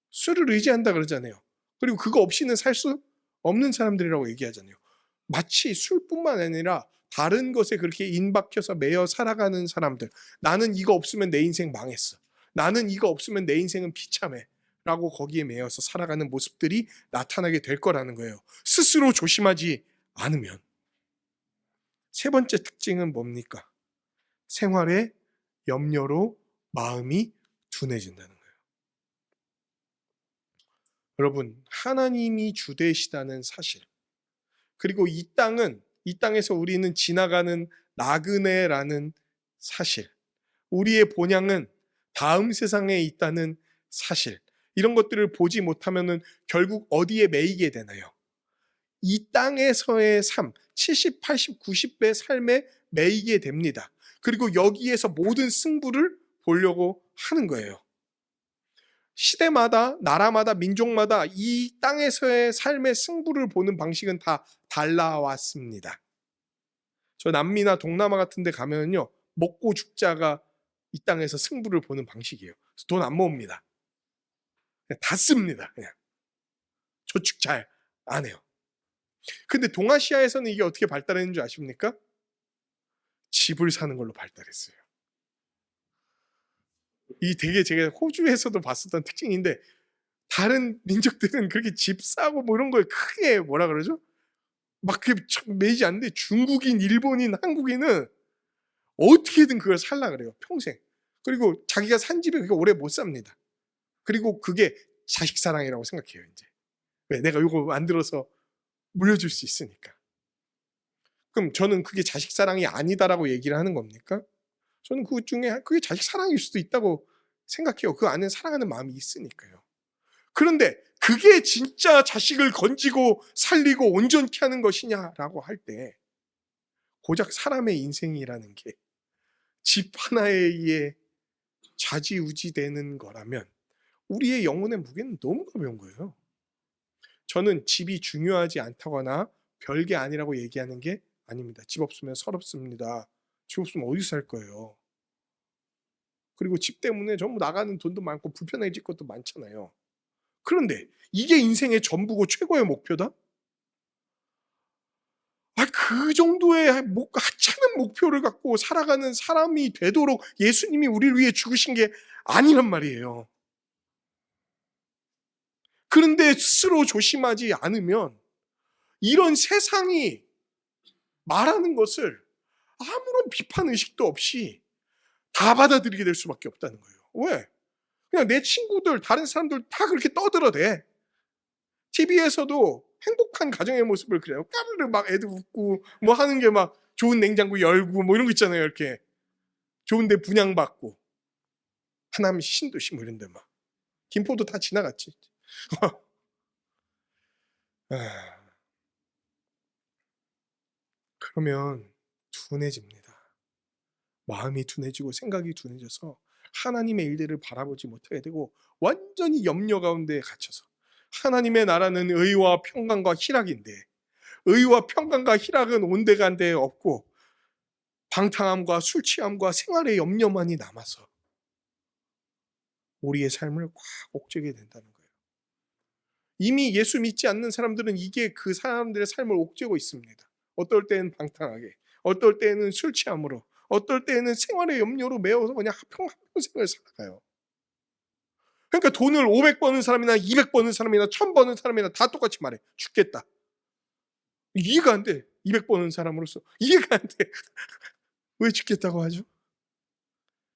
술을 의지한다 그러잖아요. 그리고 그거 없이는 살 수 없는 사람들이라고 얘기하잖아요. 마치 술뿐만 아니라 다른 것에 그렇게 임박혀서 매여 살아가는 사람들. 나는 이거 없으면 내 인생 망했어. 나는 이거 없으면 내 인생은 비참해. 라고 거기에 매여서 살아가는 모습들이 나타나게 될 거라는 거예요. 스스로 조심하지 않으면. 세 번째 특징은 뭡니까? 생활의 염려로 마음이 둔해진다는 거예요. 여러분, 하나님이 주되시다는 사실, 그리고 이 땅에서 우리는 지나가는 나그네라는 사실, 우리의 본향은 다음 세상에 있다는 사실, 이런 것들을 보지 못하면은 결국 어디에 매이게 되나요? 이 땅에서의 삶, 70, 80, 90배 삶에 매이게 됩니다. 그리고 여기에서 모든 승부를 보려고 하는 거예요. 시대마다, 나라마다, 민족마다 이 땅에서의 삶의 승부를 보는 방식은 다 달라왔습니다. 저 남미나 동남아 같은 데 가면요, 먹고 죽자가 이 땅에서 승부를 보는 방식이에요. 돈 안 모읍니다. 그냥 다 씁니다. 그냥 저축 잘 안 해요. 근데 동아시아에서는 이게 어떻게 발달했는 줄 아십니까? 집을 사는 걸로 발달했어요. 이 되게 제가 호주에서도 봤었던 특징인데, 다른 민족들은 그렇게 집 사고 뭐 이런 거에 크게 뭐라 그러죠? 막 그게 매이지 않는데 중국인, 일본인, 한국인은 어떻게든 그걸 살라 그래요. 평생. 그리고 자기가 산 집에 그게 오래 못 삽니다. 그리고 그게 자식 사랑이라고 생각해요, 이제. 왜? 내가 이거 만들어서 물려줄 수 있으니까. 그럼 저는 그게 자식 사랑이 아니다라고 얘기를 하는 겁니까? 저는 그 중에 그게 자식 사랑일 수도 있다고 생각해요. 그 안에 사랑하는 마음이 있으니까요. 그런데 그게 진짜 자식을 건지고 살리고 온전케 하는 것이냐라고 할 때, 고작 사람의 인생이라는 게 집 하나에 의해 좌지우지 되는 거라면 우리의 영혼의 무게는 너무 가벼운 거예요. 저는 집이 중요하지 않다거나 별게 아니라고 얘기하는 게 아닙니다. 집 없으면 서럽습니다. 집 없으면 어디서 살 거예요. 그리고 집 때문에 전부 나가는 돈도 많고 불편해질 것도 많잖아요. 그런데 이게 인생의 전부고 최고의 목표다? 그 정도의 하찮은 목표를 갖고 살아가는 사람이 되도록 예수님이 우리를 위해 죽으신 게 아니란 말이에요. 그런데 스스로 조심하지 않으면 이런 세상이 말하는 것을 아무런 비판 의식도 없이 다 받아들이게 될 수밖에 없다는 거예요. 왜? 그냥 내 친구들, 다른 사람들 다 그렇게 떠들어대. TV에서도 행복한 가정의 모습을 그래요. 까르르 막 애들 웃고 뭐 하는 게 막 좋은 냉장고 열고 뭐 이런 거 있잖아요. 이렇게 좋은데 분양받고 하나님 신도시 뭐 이런 데 막 김포도 다 지나갔지. 그러면 둔해집니다. 마음이 둔해지고 생각이 둔해져서 하나님의 일들을 바라보지 못하게 되고 완전히 염려 가운데 갇혀서 하나님의 나라는 의와 평강과 희락인데 의와 평강과 희락은 온데간데 없고 방탕함과 술 취함과 생활의 염려만이 남아서 우리의 삶을 꽉 옥죄게 된다는 거예요. 이미 예수 믿지 않는 사람들은 이게 그 사람들의 삶을 옥죄고 있습니다. 어떨 때는 방탕하게, 어떨 때는 술 취함으로, 어떨 때는 생활의 염려로 매어서 그냥 한평생을 살아가요. 그러니까 돈을 500 버는 사람이나 200 버는 사람이나 1000 버는 사람이나 다 똑같이 말해. 죽겠다. 이해가 안 돼. 200 버는 사람으로서 이해가 안 돼. 왜 죽겠다고 하죠?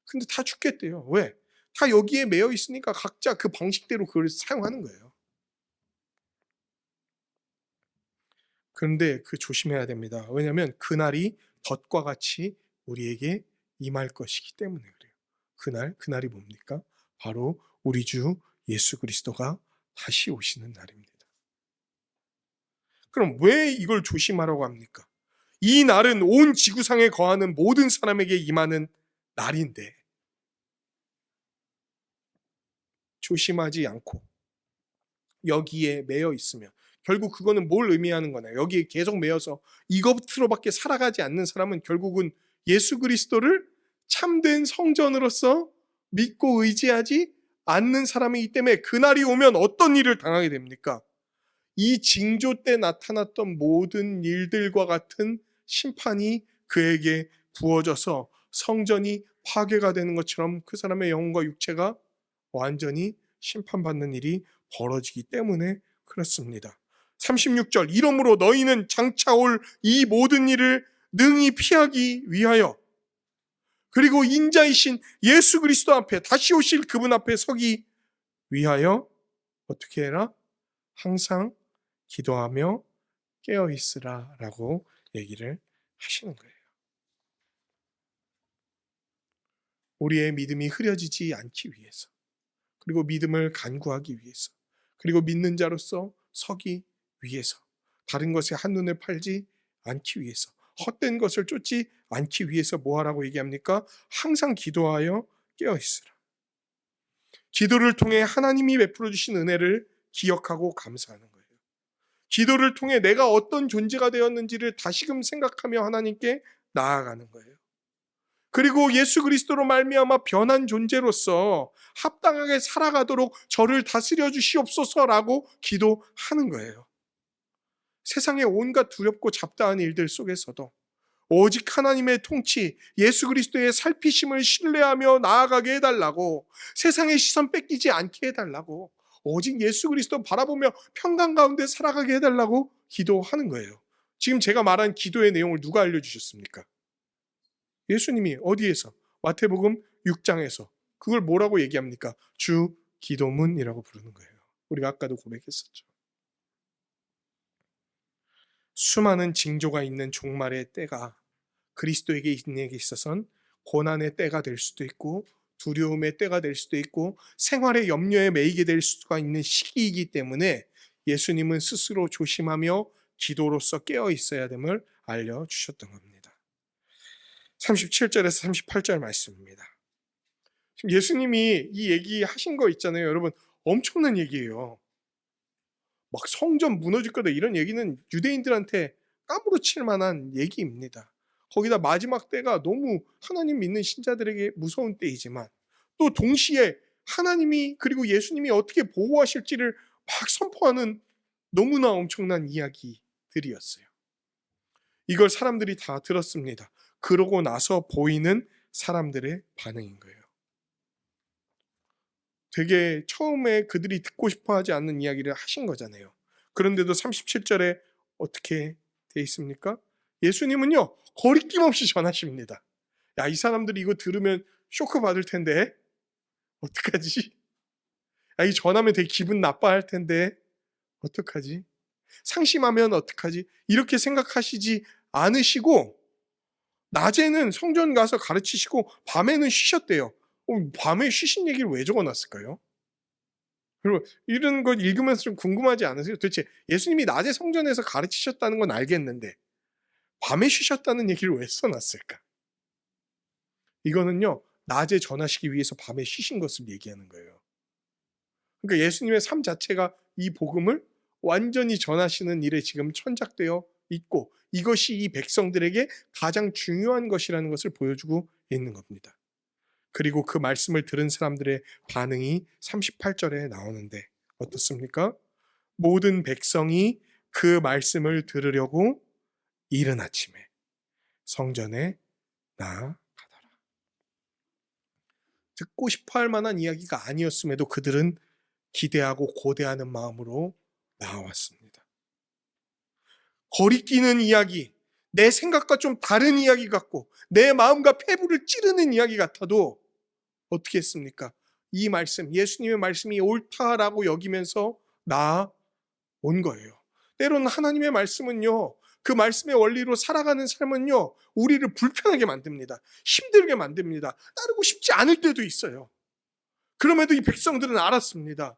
근데 다 죽겠대요. 왜? 다 여기에 매여 있으니까 각자 그 방식대로 그걸 사용하는 거예요. 그런데 조심해야 됩니다. 왜냐하면 그날이 덫과 같이 우리에게 임할 것이기 때문에 그래요. 그날이 뭡니까? 바로 우리 주 예수 그리스도가 다시 오시는 날입니다. 그럼 왜 이걸 조심하라고 합니까? 이 날은 온 지구상에 거하는 모든 사람에게 임하는 날인데 조심하지 않고 여기에 매여 있으면 결국 그거는 뭘 의미하는 거냐? 여기에 계속 매여서 이것으로밖에 살아가지 않는 사람은 결국은 예수 그리스도를 참된 성전으로서 믿고 의지하지 않는 사람이기 때문에 그날이 오면 어떤 일을 당하게 됩니까? 이 징조 때 나타났던 모든 일들과 같은 심판이 그에게 부어져서 성전이 파괴가 되는 것처럼 그 사람의 영혼과 육체가 완전히 심판받는 일이 벌어지기 때문에 그렇습니다. 36절 이러므로 너희는 장차 올 이 모든 일을 능히 피하기 위하여 그리고 인자이신 예수 그리스도 앞에 다시 오실 그분 앞에 서기 위하여 어떻게 해라? 항상 기도하며 깨어있으라 라고 얘기를 하시는 거예요. 우리의 믿음이 흐려지지 않기 위해서 그리고 믿음을 간구하기 위해서 그리고 믿는 자로서 서기 위해서 다른 것에 한눈을 팔지 않기 위해서 헛된 것을 쫓지 않기 위해서 뭐 하라고 얘기합니까? 항상 기도하여 깨어있으라. 기도를 통해 하나님이 베풀어 주신 은혜를 기억하고 감사하는 거예요. 기도를 통해 내가 어떤 존재가 되었는지를 다시금 생각하며 하나님께 나아가는 거예요. 그리고 예수 그리스도로 말미암아 변한 존재로서 합당하게 살아가도록 저를 다스려 주시옵소서라고 기도하는 거예요. 세상의 온갖 두렵고 잡다한 일들 속에서도 오직 하나님의 통치, 예수 그리스도의 살피심을 신뢰하며 나아가게 해달라고, 세상의 시선 뺏기지 않게 해달라고, 오직 예수 그리스도 바라보며 평강 가운데 살아가게 해달라고 기도하는 거예요. 지금 제가 말한 기도의 내용을 누가 알려주셨습니까? 예수님이 어디에서? 마태복음 6장에서. 그걸 뭐라고 얘기합니까? 주 기도문이라고 부르는 거예요. 우리가 아까도 고백했었죠. 수많은 징조가 있는 종말의 때가 그리스도에게 인에게 있어서는 고난의 때가 될 수도 있고 두려움의 때가 될 수도 있고 생활의 염려에 매이게 될 수가 있는 시기이기 때문에 예수님은 스스로 조심하며 기도로서 깨어 있어야 됨을 알려주셨던 겁니다. 37절에서 38절 말씀입니다. 지금 예수님이 이 얘기 하신 거 있잖아요. 여러분 엄청난 얘기예요. 막 성전 무너질 거다 이런 얘기는 유대인들한테 까무러칠 만한 얘기입니다. 거기다 마지막 때가 너무 하나님 믿는 신자들에게 무서운 때이지만 또 동시에 하나님이 그리고 예수님이 어떻게 보호하실지를 막 선포하는 너무나 엄청난 이야기들이었어요. 이걸 사람들이 다 들었습니다. 그러고 나서 보이는 사람들의 반응인 거예요. 되게 처음에 그들이 듣고 싶어 하지 않는 이야기를 하신 거잖아요. 그런데도 37절에 어떻게 돼 있습니까? 예수님은요, 거리낌 없이 전하십니다. 야, 이 사람들이 이거 들으면 쇼크 받을 텐데, 어떡하지? 야, 이 전하면 되게 기분 나빠할 텐데, 어떡하지? 상심하면 어떡하지? 이렇게 생각하시지 않으시고, 낮에는 성전 가서 가르치시고, 밤에는 쉬셨대요. 밤에 쉬신 얘기를 왜 적어놨을까요? 그리고 이런 것 읽으면서 좀 궁금하지 않으세요? 도대체 예수님이 낮에 성전에서 가르치셨다는 건 알겠는데 밤에 쉬셨다는 얘기를 왜 써놨을까? 이거는요, 낮에 전하시기 위해서 밤에 쉬신 것을 얘기하는 거예요. 그러니까 예수님의 삶 자체가 이 복음을 완전히 전하시는 일에 지금 천작되어 있고 이것이 이 백성들에게 가장 중요한 것이라는 것을 보여주고 있는 겁니다. 그리고 그 말씀을 들은 사람들의 반응이 38절에 나오는데 어떻습니까? 모든 백성이 그 말씀을 들으려고 이른 아침에 성전에 나아가더라. 듣고 싶어 할 만한 이야기가 아니었음에도 그들은 기대하고 고대하는 마음으로 나아왔습니다. 거리끼는 이야기, 내 생각과 좀 다른 이야기 같고 내 마음과 폐부를 찌르는 이야기 같아도 어떻게 했습니까? 이 말씀, 예수님의 말씀이 옳다라고 여기면서 나아온 거예요. 때로는 하나님의 말씀은요, 그 말씀의 원리로 살아가는 삶은요, 우리를 불편하게 만듭니다. 힘들게 만듭니다. 따르고 싶지 않을 때도 있어요. 그럼에도 이 백성들은 알았습니다.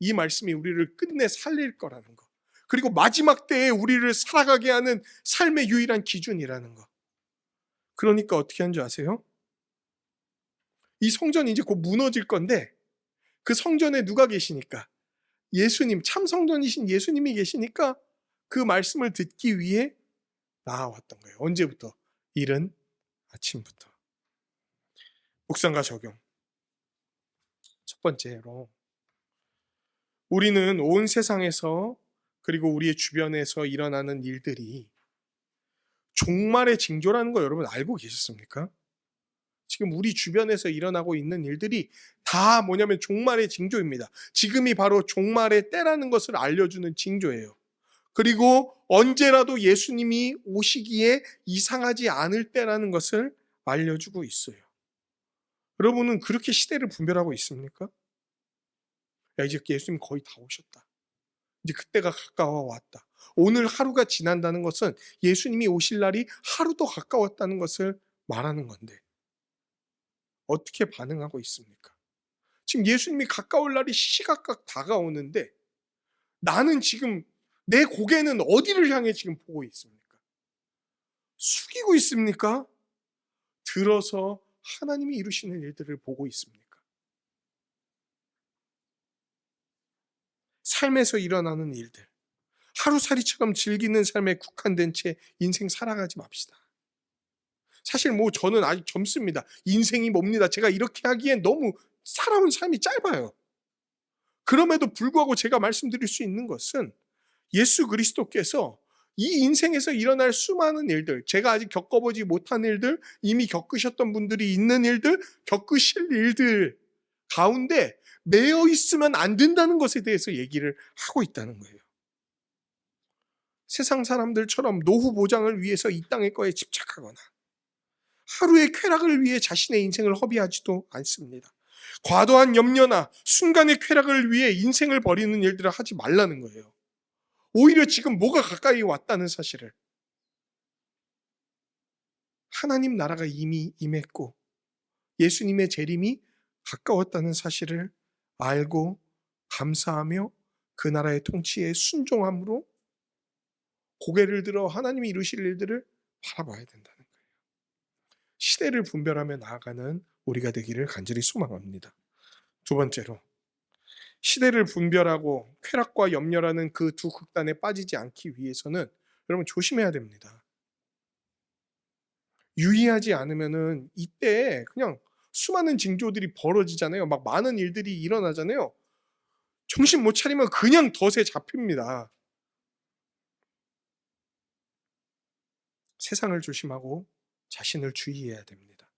이 말씀이 우리를 끝내 살릴 거라는 거. 그리고 마지막 때에 우리를 살아가게 하는 삶의 유일한 기준이라는 거. 그러니까 어떻게 한 줄 아세요? 이 성전이 이제 곧 무너질 건데 그 성전에 누가 계시니까? 예수님, 참 성전이신 예수님이 계시니까 그 말씀을 듣기 위해 나아왔던 거예요. 언제부터? 이른 아침부터. 묵상과 적용. 첫 번째로 우리는 온 세상에서 그리고 우리의 주변에서 일어나는 일들이 종말의 징조라는 거 여러분 알고 계셨습니까? 지금 우리 주변에서 일어나고 있는 일들이 다 뭐냐면 종말의 징조입니다. 지금이 바로 종말의 때라는 것을 알려주는 징조예요. 그리고 언제라도 예수님이 오시기에 이상하지 않을 때라는 것을 알려주고 있어요. 여러분은 그렇게 시대를 분별하고 있습니까? 야, 이제 예수님 거의 다 오셨다. 이제 그때가 가까워 왔다. 오늘 하루가 지난다는 것은 예수님이 오실 날이 하루 더 가까웠다는 것을 말하는 건데 어떻게 반응하고 있습니까? 지금 예수님이 가까울 날이 시시각각 다가오는데 나는 지금 내 고개는 어디를 향해 지금 보고 있습니까? 숙이고 있습니까? 들어서 하나님이 이루시는 일들을 보고 있습니까? 삶에서 일어나는 일들, 하루살이처럼 즐기는 삶에 국한된 채 인생 살아가지 맙시다. 사실 뭐 저는 아직 젊습니다. 인생이 뭡니다. 제가 이렇게 하기엔 너무 살아온 삶이 짧아요. 그럼에도 불구하고 제가 말씀드릴 수 있는 것은 예수 그리스도께서 이 인생에서 일어날 수많은 일들, 제가 아직 겪어보지 못한 일들, 이미 겪으셨던 분들이 있는 일들, 겪으실 일들 가운데 매여 있으면 안 된다는 것에 대해서 얘기를 하고 있다는 거예요. 세상 사람들처럼 노후 보장을 위해서 이 땅의 거에 집착하거나 하루의 쾌락을 위해 자신의 인생을 허비하지도 않습니다. 과도한 염려나 순간의 쾌락을 위해 인생을 버리는 일들을 하지 말라는 거예요. 오히려 지금 뭐가 가까이 왔다는 사실을, 하나님 나라가 이미 임했고 예수님의 재림이 가까웠다는 사실을 알고 감사하며 그 나라의 통치에 순종함으로 고개를 들어 하나님이 이루실 일들을 바라봐야 된다는 거예요. 시대를 분별하며 나아가는 우리가 되기를 간절히 소망합니다. 두 번째로, 시대를 분별하고 쾌락과 염려라는 그 두 극단에 빠지지 않기 위해서는 여러분 조심해야 됩니다. 유의하지 않으면은 이때 그냥 수많은 징조들이 벌어지잖아요. 막 많은 일들이 일어나잖아요. 정신 못 차리면 그냥 덫에 잡힙니다. 세상을 조심하고 자신을 주의해야 됩니다.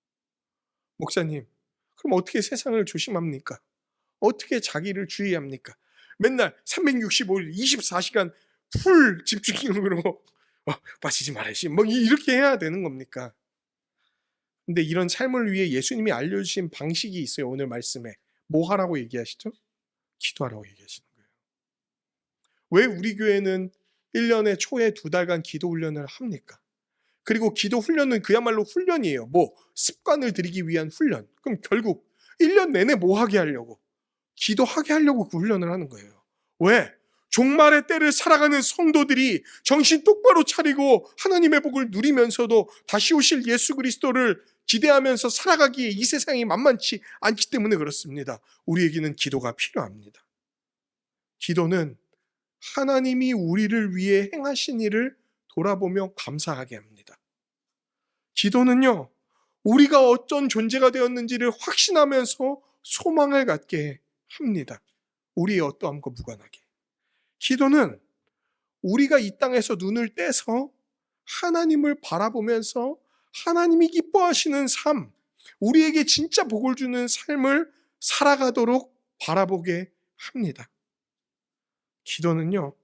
목사님, 그럼 어떻게 세상을 조심합니까? 어떻게 자기를 주의합니까? 맨날 365일 24시간 풀 집중력으로 빠지지 말아야지 뭐 이렇게 해야 되는 겁니까? 근데 이런 삶을 위해 예수님이 알려주신 방식이 있어요. 오늘 말씀에 뭐 하라고 얘기하시죠? 기도하라고 얘기하시는 거예요. 왜 우리 교회는 1년에 초에 2달간 기도 훈련을 합니까? 그리고 기도 훈련은 그야말로 훈련이에요. 뭐 습관을 들이기 위한 훈련. 그럼 결국 1년 내내 뭐 하게 하려고? 기도하게 하려고 그 훈련을 하는 거예요. 왜? 종말의 때를 살아가는 성도들이 정신 똑바로 차리고 하나님의 복을 누리면서도 다시 오실 예수 그리스도를 기대하면서 살아가기에 이 세상이 만만치 않기 때문에 그렇습니다. 우리에게는 기도가 필요합니다. 기도는 하나님이 우리를 위해 행하신 일을 돌아보며 감사하게 합니다. 기도는요, 우리가 어떤 존재가 되었는지를 확신하면서 소망을 갖게 합니다. 우리의 어떠함과 무관하게. 기도는 우리가 이 땅에서 눈을 떼서 하나님을 바라보면서 하나님이 기뻐하시는 삶, 우리에게 진짜 복을 주는 삶을 살아가도록 바라보게 합니다. 기도는요,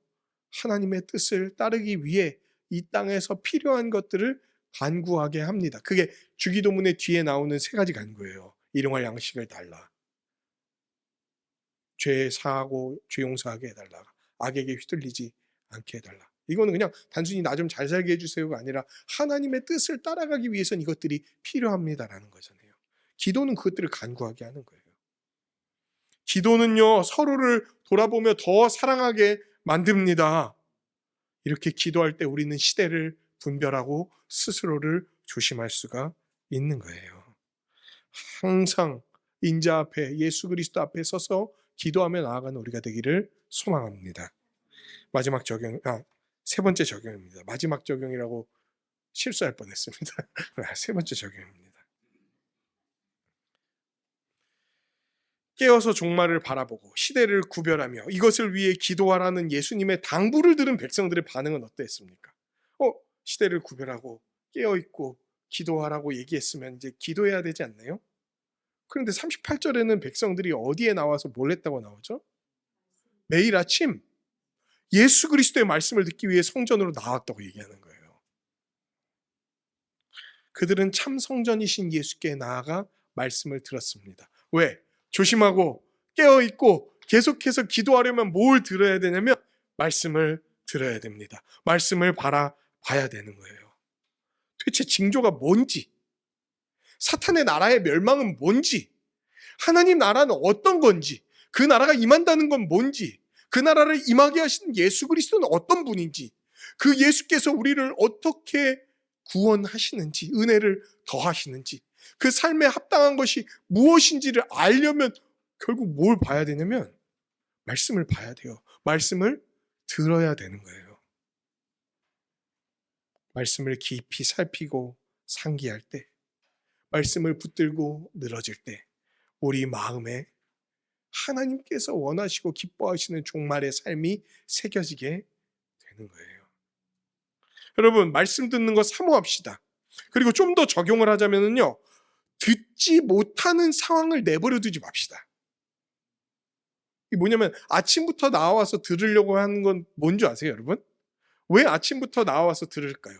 하나님의 뜻을 따르기 위해 이 땅에서 필요한 것들을 간구하게 합니다. 그게 주기도문의 뒤에 나오는 3가지 간구예요. 일용할 양식을 달라. 죄 사하고 죄 용서하게 해달라. 악에게 휘둘리지 않게 해달라. 이거는 그냥 단순히 나 좀 잘 살게 해주세요가 아니라 하나님의 뜻을 따라가기 위해서는 이것들이 필요합니다라는 거잖아요. 기도는 그것들을 간구하게 하는 거예요. 기도는요, 서로를 돌아보며 더 사랑하게 만듭니다. 이렇게 기도할 때 우리는 시대를 분별하고 스스로를 조심할 수가 있는 거예요. 항상 인자 앞에 예수 그리스도 앞에 서서 기도하며 나아가는 우리가 되기를 소망합니다. 마지막 적용, 3번째 적용입니다. 마지막 적용이라고 실수할 뻔했습니다. 3번째 적용입니다. 깨어서 종말을 바라보고 시대를 구별하며 이것을 위해 기도하라는 예수님의 당부를 들은 백성들의 반응은 어땠습니까? 시대를 구별하고 깨어있고 기도하라고 얘기했으면 이제 기도해야 되지 않나요? 그런데 38절에는 백성들이 어디에 나와서 뭘 했다고 나오죠? 매일 아침 예수 그리스도의 말씀을 듣기 위해 성전으로 나왔다고 얘기하는 거예요. 그들은 참 성전이신 예수께 나아가 말씀을 들었습니다. 왜? 조심하고 깨어있고 계속해서 기도하려면 뭘 들어야 되냐면 말씀을 들어야 됩니다. 말씀을 바라봐야 되는 거예요. 도대체 징조가 뭔지, 사탄의 나라의 멸망은 뭔지, 하나님 나라는 어떤 건지, 그 나라가 임한다는 건 뭔지, 그 나라를 임하게 하신 예수 그리스도는 어떤 분인지, 그 예수께서 우리를 어떻게 구원하시는지, 은혜를 더하시는지, 그 삶에 합당한 것이 무엇인지를 알려면 결국 뭘 봐야 되냐면 말씀을 봐야 돼요. 말씀을 들어야 되는 거예요. 말씀을 깊이 살피고 상기할 때, 말씀을 붙들고 늘어질 때 우리 마음에 하나님께서 원하시고 기뻐하시는 종말의 삶이 새겨지게 되는 거예요. 여러분, 말씀 듣는 거 사모합시다. 그리고 좀 더 적용을 하자면요, 듣지 못하는 상황을 내버려 두지 맙시다. 이게 뭐냐면 아침부터 나와서 들으려고 하는 건 뭔지 아세요, 여러분? 왜 아침부터 나와서 들을까요?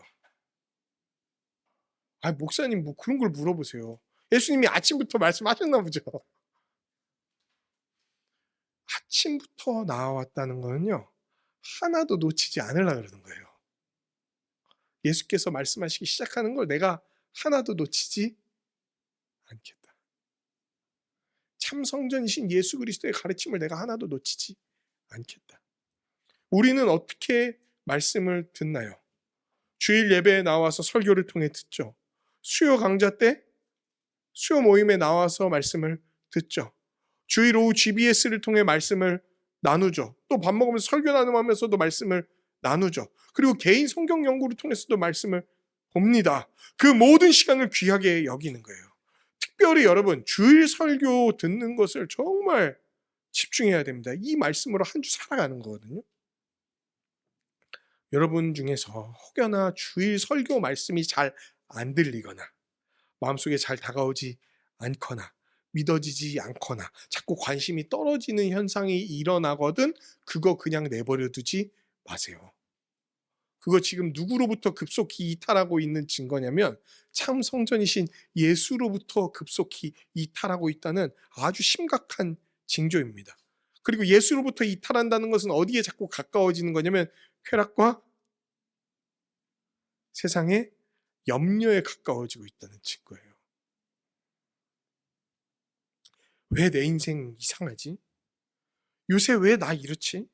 목사님 뭐 그런 걸 물어보세요. 예수님이 아침부터 말씀하셨나 보죠. 아침부터 나왔다는 거는요, 하나도 놓치지 않으려고 그러는 거예요. 예수께서 말씀하시기 시작하는 걸 내가 하나도 놓치지 않겠다. 참 성전이신 예수 그리스도의 가르침을 내가 하나도 놓치지 않겠다. 우리는 어떻게 말씀을 듣나요? 주일 예배에 나와서 설교를 통해 듣죠. 수요 강좌 때 수요 모임에 나와서 말씀을 듣죠. 주일 오후 GBS를 통해 말씀을 나누죠. 또 밥 먹으면서 설교 나눔하면서도 말씀을 나누죠. 그리고 개인 성경 연구를 통해서도 말씀을 봅니다. 그 모든 시간을 귀하게 여기는 거예요. 특별히 여러분, 주일 설교 듣는 것을 정말 집중해야 됩니다. 이 말씀으로 한 주 살아가는 거거든요. 여러분 중에서 혹여나 주일 설교 말씀이 잘 안 들리거나 마음속에 잘 다가오지 않거나 믿어지지 않거나 자꾸 관심이 떨어지는 현상이 일어나거든 그거 그냥 내버려 두지 마세요. 그거 지금 누구로부터 급속히 이탈하고 있는 증거냐면 참 성전이신 예수로부터 급속히 이탈하고 있다는 아주 심각한 징조입니다. 그리고 예수로부터 이탈한다는 것은 어디에 자꾸 가까워지는 거냐면 쾌락과 세상의 염려에 가까워지고 있다는 증거예요. 왜 내 인생 이상하지? 요새 왜 나 이렇지?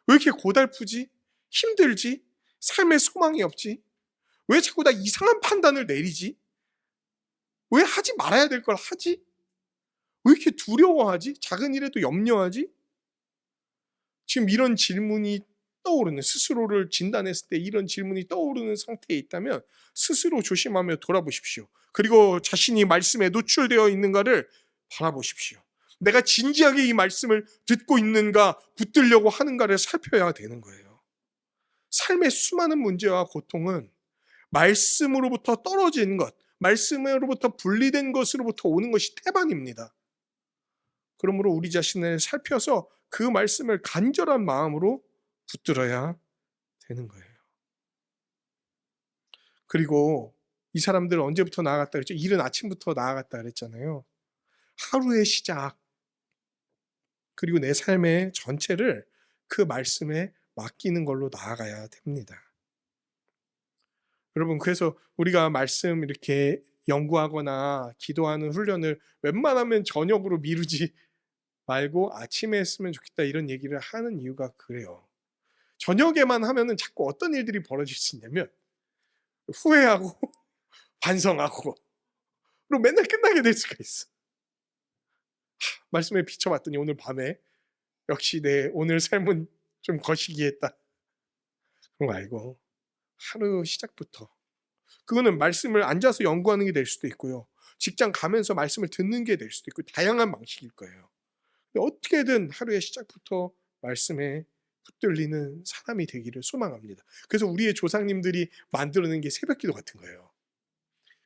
왜 이렇게 고달프지? 힘들지? 삶에 소망이 없지? 왜 자꾸 나 이상한 판단을 내리지? 왜 하지 말아야 될 걸 하지? 왜 이렇게 두려워하지? 작은 일에도 염려하지? 지금 이런 질문이 떠오르는, 스스로를 진단했을 때 이런 질문이 떠오르는 상태에 있다면 스스로 조심하며 돌아보십시오. 그리고 자신이 말씀에 노출되어 있는가를 바라보십시오. 내가 진지하게 이 말씀을 듣고 있는가, 붙들려고 하는가를 살펴야 되는 거예요. 삶의 수많은 문제와 고통은 말씀으로부터 떨어진 것, 말씀으로부터 분리된 것으로부터 오는 것이 태반입니다. 그러므로 우리 자신을 살펴서 그 말씀을 간절한 마음으로 붙들어야 되는 거예요. 그리고 이 사람들 언제부터 나아갔다 그랬죠? 이른 아침부터 나아갔다 그랬잖아요. 하루의 시작, 그리고 내 삶의 전체를 그 말씀에 맡기는 걸로 나아가야 됩니다. 여러분, 그래서 우리가 말씀 이렇게 연구하거나 기도하는 훈련을 웬만하면 저녁으로 미루지 말고 아침에 했으면 좋겠다 이런 얘기를 하는 이유가 그래요. 저녁에만 하면은 자꾸 어떤 일들이 벌어질 수 있냐면 후회하고 반성하고 그리고 맨날 끝나게 될 수가 있어. 말씀에 비춰봤더니 오늘 밤에 역시 내 오늘 삶은 좀 거시기했다. 그런 거 알고 하루 시작부터 그거는 말씀을 앉아서 연구하는 게 될 수도 있고요. 직장 가면서 말씀을 듣는 게 될 수도 있고 다양한 방식일 거예요. 어떻게든 하루의 시작부터 말씀에 붙들리는 사람이 되기를 소망합니다. 그래서 우리의 조상님들이 만들어낸 게 새벽기도 같은 거예요.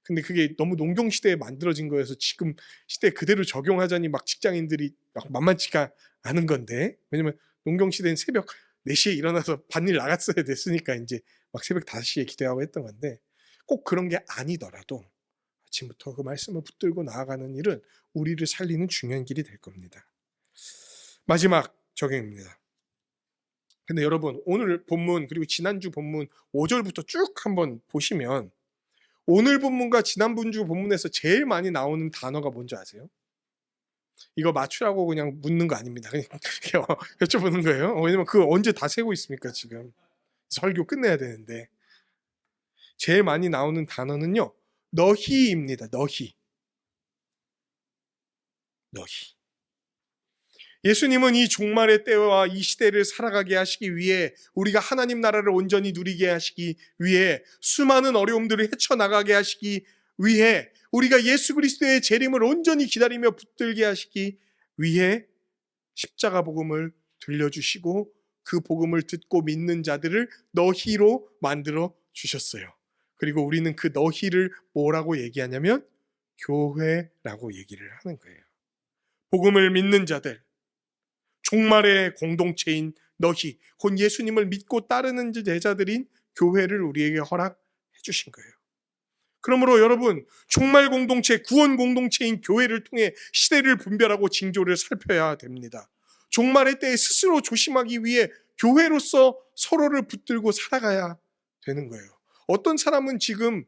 근데 그게 너무 농경시대에 만들어진 거여서 지금 시대 그대로 적용하자니 막 직장인들이 막 만만치가 않은 건데, 왜냐면 농경시대는 새벽 4시에 일어나서 밭일 나갔어야 됐으니까 이제 막 새벽 5시에 기도하고 했던 건데, 꼭 그런 게 아니더라도 아침부터 그 말씀을 붙들고 나아가는 일은 우리를 살리는 중요한 길이 될 겁니다. 마지막 적용입니다. 근데 여러분, 오늘 본문 그리고 지난주 본문 5절부터 쭉 한번 보시면 오늘 본문과 지난주 본문에서 제일 많이 나오는 단어가 뭔지 아세요? 이거 맞추라고 그냥 묻는 거 아닙니다. 그냥 여쭤보는 거예요. 왜냐면 그거 언제 다 세고 있습니까 지금. 설교 끝내야 되는데. 제일 많이 나오는 단어는요. 너희입니다. 너희. 너희. 예수님은 이 종말의 때와 이 시대를 살아가게 하시기 위해, 우리가 하나님 나라를 온전히 누리게 하시기 위해, 수많은 어려움들을 헤쳐나가게 하시기 위해, 우리가 예수 그리스도의 재림을 온전히 기다리며 붙들게 하시기 위해 십자가 복음을 들려주시고 그 복음을 듣고 믿는 자들을 너희로 만들어 주셨어요. 그리고 우리는 그 너희를 뭐라고 얘기하냐면 교회라고 얘기를 하는 거예요. 복음을 믿는 자들, 종말의 공동체인 너희, 곧 예수님을 믿고 따르는 제자들인 교회를 우리에게 허락해 주신 거예요. 그러므로 여러분, 종말 공동체, 구원 공동체인 교회를 통해 시대를 분별하고 징조를 살펴야 됩니다. 종말의 때에 스스로 조심하기 위해 교회로서 서로를 붙들고 살아가야 되는 거예요. 어떤 사람은 지금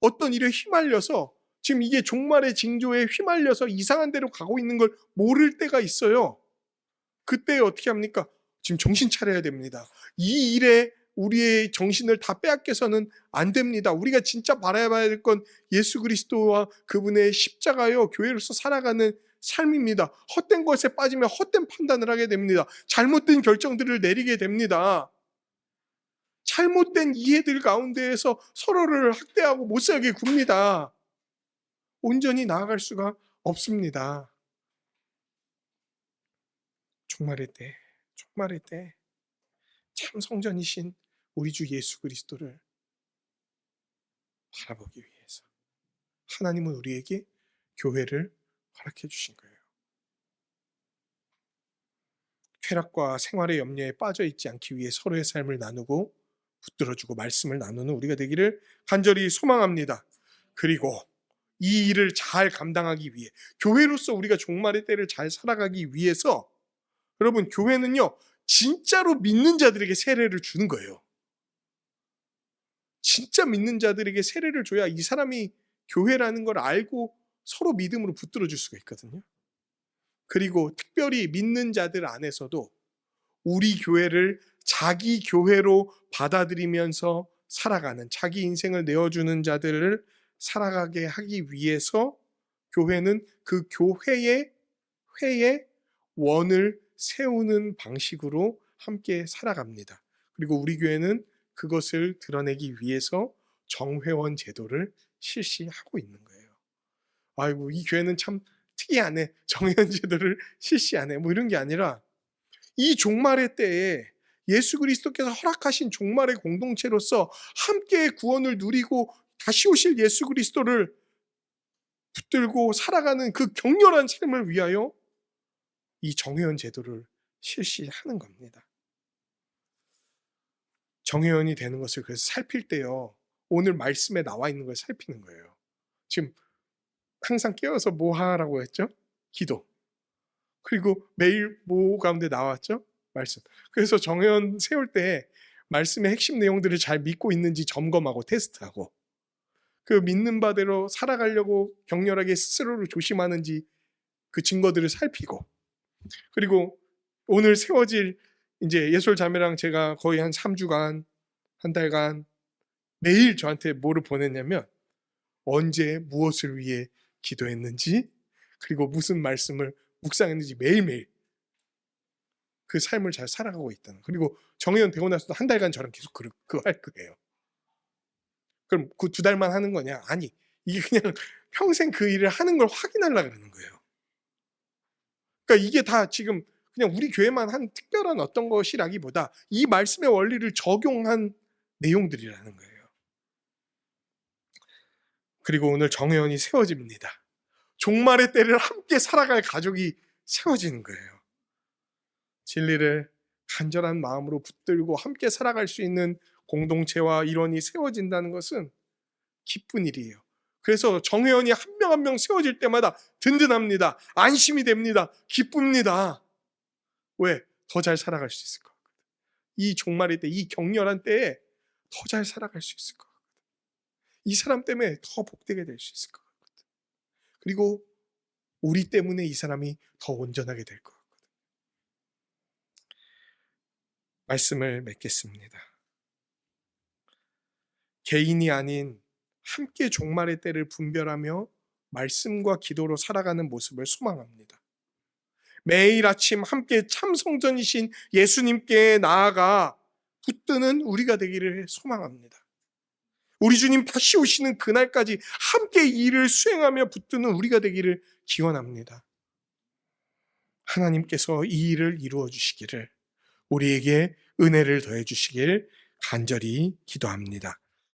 어떤 일에 휘말려서 지금 이게 종말의 징조에 휘말려서 이상한 데로 가고 있는 걸 모를 때가 있어요. 그때 어떻게 합니까? 지금 정신 차려야 됩니다. 이 일에 우리의 정신을 다 빼앗겨서는 안 됩니다. 우리가 진짜 바라봐야 될 건 예수 그리스도와 그분의 십자가요, 교회로서 살아가는 삶입니다. 헛된 것에 빠지면 헛된 판단을 하게 됩니다. 잘못된 결정들을 내리게 됩니다. 잘못된 이해들 가운데에서 서로를 학대하고 못살게 굽니다. 온전히 나아갈 수가 없습니다. 종말의 때, 종말의 때 참 성전이신 우리 주 예수 그리스도를 바라보기 위해서 하나님은 우리에게 교회를 허락해 주신 거예요. 쾌락과 생활의 염려에 빠져 있지 않기 위해 서로의 삶을 나누고 붙들어주고 말씀을 나누는 우리가 되기를 간절히 소망합니다. 그리고 이 일을 잘 감당하기 위해 교회로서 우리가 종말의 때를 잘 살아가기 위해서 여러분 교회는요 진짜로 믿는 자들에게 세례를 주는 거예요. 진짜 믿는 자들에게 세례를 줘야 이 사람이 교회라는 걸 알고 서로 믿음으로 붙들어 줄 수가 있거든요. 그리고 특별히 믿는 자들 안에서도 우리 교회를 자기 교회로 받아들이면서 살아가는, 자기 인생을 내어주는 자들을 살아가게 하기 위해서 교회는 그 교회의 회의 원을 세우는 방식으로 함께 살아갑니다. 그리고 우리 교회는 그것을 드러내기 위해서 정회원 제도를 실시하고 있는 거예요. 아이고 이 교회는 참 특이하네, 정회원 제도를 실시하네, 뭐 이런 게 아니라 이 종말의 때에 예수 그리스도께서 허락하신 종말의 공동체로서 함께 구원을 누리고 다시 오실 예수 그리스도를 붙들고 살아가는 그 격렬한 삶을 위하여 이 정회원 제도를 실시하는 겁니다. 정회원이 되는 것을 그래서 살필 때요, 오늘 말씀에 나와 있는 걸 살피는 거예요. 지금 항상 깨어서 뭐 하라고 했죠? 기도. 그리고 매일 뭐 가운데 나왔죠? 말씀. 그래서 정회원 세울 때 말씀의 핵심 내용들을 잘 믿고 있는지 점검하고 테스트하고, 그 믿는 바대로 살아가려고 격렬하게 스스로를 조심하는지 그 증거들을 살피고, 그리고 오늘 세워질 이제 예솔 자매랑 제가 거의 한 3주간, 한 달간 매일 저한테 뭐를 보냈냐면 언제 무엇을 위해 기도했는지, 그리고 무슨 말씀을 묵상했는지 매일매일 그 삶을 잘 살아가고 있다는. 그리고 정회원 되고 나서도 한 달간 저랑 계속 그거 할 거예요. 그럼 그 2달만 하는 거냐? 아니, 이게 그냥 평생 그 일을 하는 걸 확인하려고 그러는 거예요. 그러니까 이게 다 지금 그냥 우리 교회만 한 특별한 어떤 것이라기보다 이 말씀의 원리를 적용한 내용들이라는 거예요. 그리고 오늘 정회원이 세워집니다. 종말의 때를 함께 살아갈 가족이 세워지는 거예요. 진리를 간절한 마음으로 붙들고 함께 살아갈 수 있는 공동체와 일원이 세워진다는 것은 기쁜 일이에요. 그래서 정회원이 한 명 한 명 세워질 때마다 든든합니다. 안심이 됩니다. 기쁩니다. 왜? 더 잘 살아갈 수 있을 것 같거든. 이 종말의 때, 이 격렬한 때에 더 잘 살아갈 수 있을 것 같거든. 이 사람 때문에 더 복되게 될 수 있을 것 같거든. 그리고 우리 때문에 이 사람이 더 온전하게 될 것 같거든. 말씀을 맺겠습니다. 개인이 아닌 함께 종말의 때를 분별하며 말씀과 기도로 살아가는 모습을 소망합니다. 매일 아침 함께 참 성전이신 예수님께 나아가 붙드는 우리가 되기를 소망합니다. 우리 주님 다시 오시는 그날까지 함께 이 일을 수행하며 붙드는 우리가 되기를 기원합니다. 하나님께서 이 일을 이루어 주시기를, 우리에게 은혜를 더해 주시길 간절히 기도합니다.